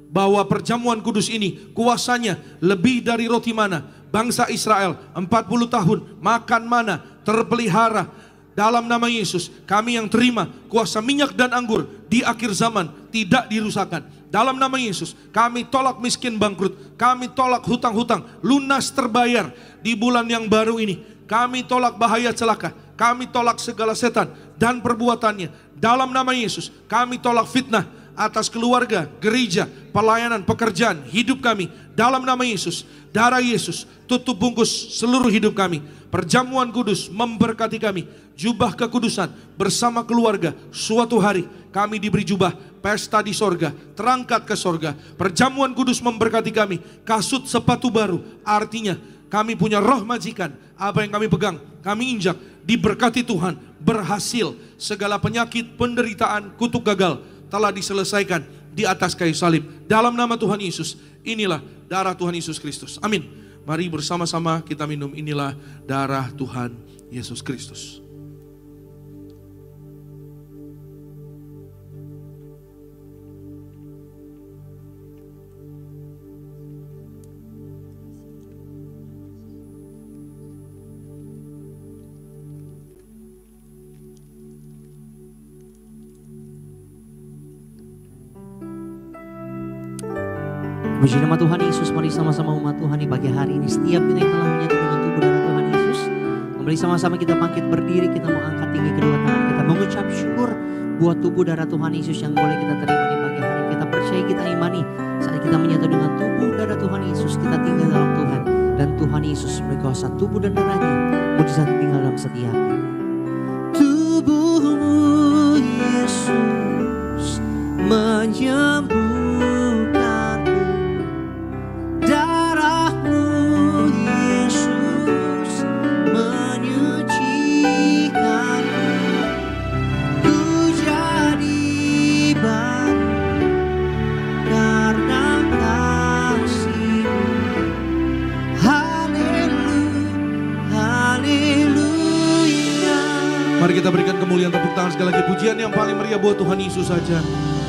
Bahwa perjamuan kudus ini kuasanya lebih dari roti mana. Bangsa Israel 40 tahun makan mana, terpelihara. Dalam nama Yesus, kami yang terima kuasa minyak dan anggur di akhir zaman tidak dirusakkan. Dalam nama Yesus, kami tolak miskin bangkrut, kami tolak hutang-hutang lunas terbayar di bulan yang baru ini. Kami tolak bahaya celaka, kami tolak segala setan dan perbuatannya. Dalam nama Yesus, kami tolak fitnah atas keluarga, gereja, pelayanan, pekerjaan, hidup kami. Dalam nama Yesus, darah Yesus tutup bungkus seluruh hidup kami. Perjamuan kudus memberkati kami. Jubah kekudusan bersama keluarga. Suatu hari kami diberi jubah pesta di sorga, terangkat ke sorga. Perjamuan kudus memberkati kami. Kasut sepatu baru, artinya kami punya roh majikan. Apa yang kami pegang, kami injak, diberkati Tuhan. Berhasil, segala penyakit, penderitaan, kutuk gagal telah diselesaikan di atas kayu salib. Dalam nama Tuhan Yesus, inilah darah Tuhan Yesus Kristus. Amin. Mari bersama-sama kita minum, inilah darah Tuhan Yesus Kristus. Puji nama Tuhan Yesus, mari sama-sama umat Tuhan di pagi hari ini. Setiap kita yang telah menyatu dengan tubuh darah Tuhan Yesus, kembali sama-sama kita bangkit berdiri, kita mau angkat tinggi kedua tangan kita, mengucap syukur buat tubuh darah Tuhan Yesus yang boleh kita terima di pagi hari. Kita percaya, kita imani, saat kita menyatu dengan tubuh darah Tuhan Yesus, kita tinggal dalam Tuhan, dan Tuhan Yesus berkuasa tubuh dan darahnya, mujizat tinggal dalam setiap tubuhmu. Yesus menyembuhkan, karena Sekali lagi pujian yang paling meriah buat Tuhan Yesus saja.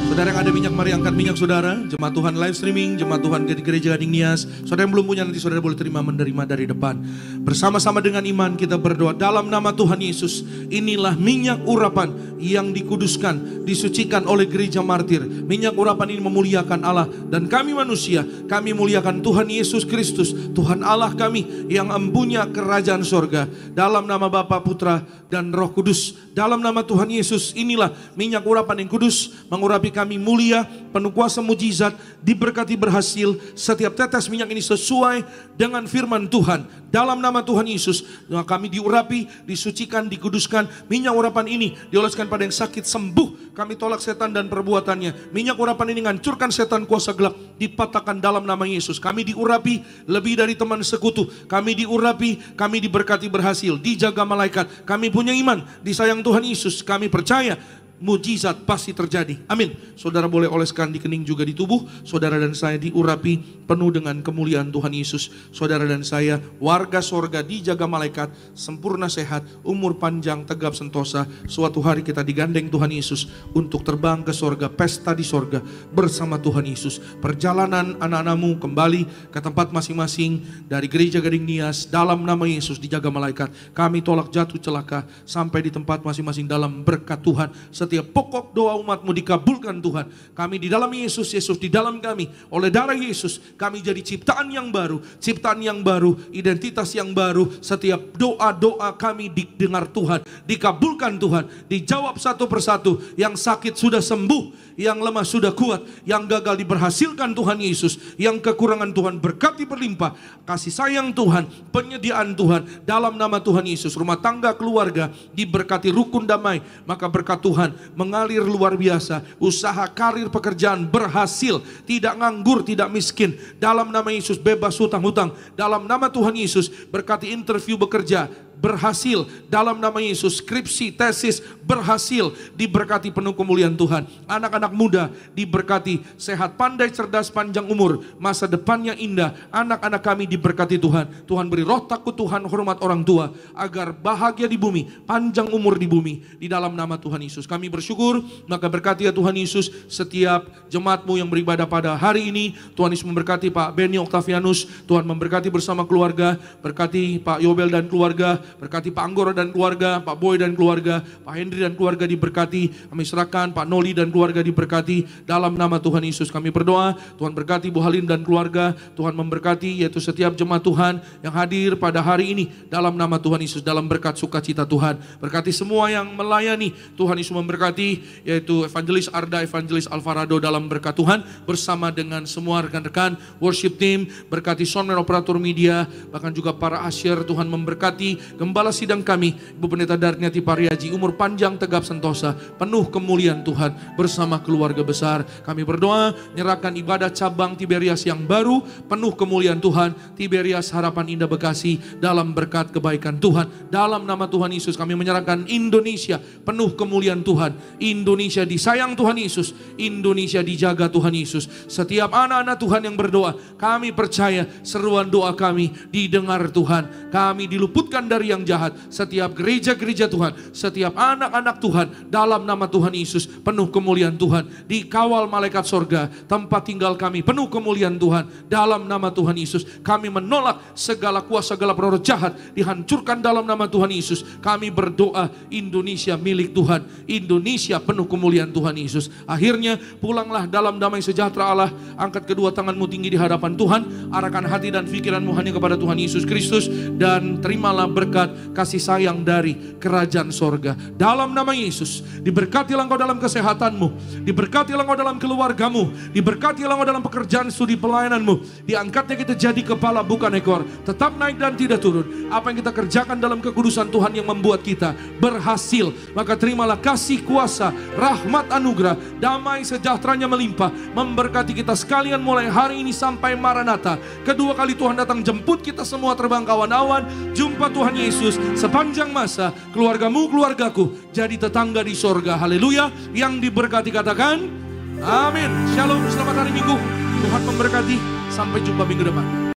Saudara yang ada minyak, mari angkat minyak saudara. Jemaat Tuhan live streaming, jemaat Tuhan di gereja Gading Nias. Saudara yang belum punya, nanti saudara boleh menerima dari depan. Bersama-sama dengan iman kita berdoa dalam nama Tuhan Yesus. Inilah minyak urapan yang dikuduskan, disucikan oleh gereja martir. Minyak urapan ini memuliakan Allah. Dan kami manusia, kami muliakan Tuhan Yesus Kristus, Tuhan Allah kami yang empunya kerajaan sorga. Dalam nama Bapa, Putra, dan Roh Kudus. Dalam nama Tuhan Yesus, inilah minyak urapan yang kudus, mengurapi kami mulia, penuh kuasa mujizat, diberkati berhasil. Setiap tetes minyak ini sesuai dengan firman Tuhan. Dalam nama Tuhan Yesus, kami diurapi, disucikan, dikuduskan. Minyak urapan ini dioleskan pada yang sakit, sembuh. Kami tolak setan dan perbuatannya. Minyak urapan ini menghancurkan setan kuasa gelap, dipatahkan dalam nama Yesus. Kami diurapi lebih dari teman sekutu. Kami diurapi, kami diberkati berhasil, dijaga malaikat. Kami punya iman, disayang Tuhan Yesus. Kami percaya mujizat pasti terjadi. Amin. Saudara boleh oleskan di kening juga di tubuh. Saudara dan saya diurapi penuh dengan kemuliaan Tuhan Yesus. Saudara dan saya warga sorga, dijaga malaikat, sempurna sehat, umur panjang, tegap sentosa. Suatu hari kita digandeng Tuhan Yesus untuk terbang ke sorga, pesta di sorga bersama Tuhan Yesus. Perjalanan anak-anakmu kembali ke tempat masing-masing dari gereja Gading Nias dalam nama Yesus, dijaga malaikat. Kami tolak jatuh celaka sampai di tempat masing-masing dalam berkat Tuhan. Setiap pokok doa umatmu dikabulkan Tuhan. Kami di dalam Yesus, Yesus di dalam kami. Oleh darah Yesus kami jadi ciptaan yang baru, identitas yang baru. Setiap doa-doa kami didengar Tuhan, dikabulkan Tuhan, dijawab satu persatu. Yang sakit sudah sembuh, yang lemah sudah kuat, yang gagal diberhasilkan Tuhan Yesus, yang kekurangan Tuhan berkati berlimpah. Kasih sayang Tuhan, penyediaan Tuhan dalam nama Tuhan Yesus. Rumah tangga, keluarga diberkati rukun damai, maka berkat Tuhan mengalir luar biasa. Usaha, karir, pekerjaan berhasil, tidak nganggur, tidak miskin. Dalam nama Yesus bebas hutang-hutang. Dalam nama Tuhan Yesus berkati interview bekerja berhasil. Dalam nama Yesus skripsi, tesis berhasil, diberkati penuh kemuliaan Tuhan. Anak-anak muda diberkati sehat, pandai, cerdas, panjang umur, masa depannya indah. Anak-anak kami diberkati Tuhan. Tuhan beri roh takut Tuhan, hormat orang tua, agar bahagia di bumi, panjang umur di bumi. Di dalam nama Tuhan Yesus kami bersyukur. Maka berkati ya Tuhan Yesus setiap jemaatmu yang beribadah pada hari ini. Tuhan Yesus memberkati Pak Benny Octavianus. Tuhan memberkati bersama keluarga. Berkati Pak Yobel dan keluarga. Berkati Pak Anggoro dan keluarga, Pak Boy dan keluarga, Pak Hendri dan keluarga diberkati. Kami serahkan Pak Noli dan keluarga diberkati. Dalam nama Tuhan Yesus kami berdoa. Tuhan berkati Bu Halim dan keluarga. Tuhan memberkati yaitu setiap jemaat Tuhan yang hadir pada hari ini. Dalam nama Tuhan Yesus, dalam berkat sukacita Tuhan. Berkati semua yang melayani. Tuhan Yesus memberkati yaitu Evangelis Arda, Evangelis Alvarado dalam berkat Tuhan. Bersama dengan semua rekan-rekan worship team. Berkati soundman, operator media. Bahkan juga para asyir. Tuhan memberkati Gembala sidang kami, Ibu Pendeta Darniati Pariaji, umur panjang, tegap sentosa, penuh kemuliaan Tuhan bersama keluarga besar. Kami berdoa, nyerahkan ibadah cabang Tiberias yang baru, penuh kemuliaan Tuhan, Tiberias Harapan Indah Bekasi, dalam berkat kebaikan Tuhan. Dalam nama Tuhan Yesus kami menyerahkan Indonesia, penuh kemuliaan Tuhan. Indonesia disayang Tuhan Yesus, Indonesia dijaga Tuhan Yesus. Setiap anak-anak Tuhan yang berdoa, kami percaya seruan doa kami didengar Tuhan. Kami diluputkan dari yang jahat. Setiap gereja-gereja Tuhan, setiap anak-anak Tuhan, dalam nama Tuhan Yesus, penuh kemuliaan Tuhan, dikawal malaikat sorga. Tempat tinggal kami penuh kemuliaan Tuhan. Dalam nama Tuhan Yesus kami menolak segala kuasa gelap, roh jahat, dihancurkan dalam nama Tuhan Yesus. Kami berdoa Indonesia milik Tuhan, Indonesia penuh kemuliaan Tuhan Yesus. Akhirnya pulanglah dalam damai sejahtera Allah. Angkat kedua tanganmu tinggi di hadapan Tuhan, arahkan hati dan pikiranmu hanya kepada Tuhan Yesus Kristus, dan terimalah berkat kasih sayang dari kerajaan sorga. Dalam nama Yesus, diberkatilah engkau dalam kesehatanmu, diberkatilah engkau dalam keluargamu, diberkatilah engkau dalam pekerjaan studi pelayananmu. Diangkatnya kita jadi kepala bukan ekor, tetap naik dan tidak turun. Apa yang kita kerjakan dalam kekudusan Tuhan yang membuat kita berhasil. Maka terimalah kasih kuasa, rahmat, anugerah, damai sejahteranya melimpah, memberkati kita sekalian mulai hari ini sampai Maranatha. Kedua kali Tuhan datang jemput kita semua terbang kawan-kawan. Jumpa Tuhan Yesus sepanjang masa. Keluargamu, keluargaku jadi tetangga di sorga. Haleluya. Yang diberkati katakan amin. Shalom, selamat hari Minggu. Tuhan memberkati. Sampai jumpa minggu depan.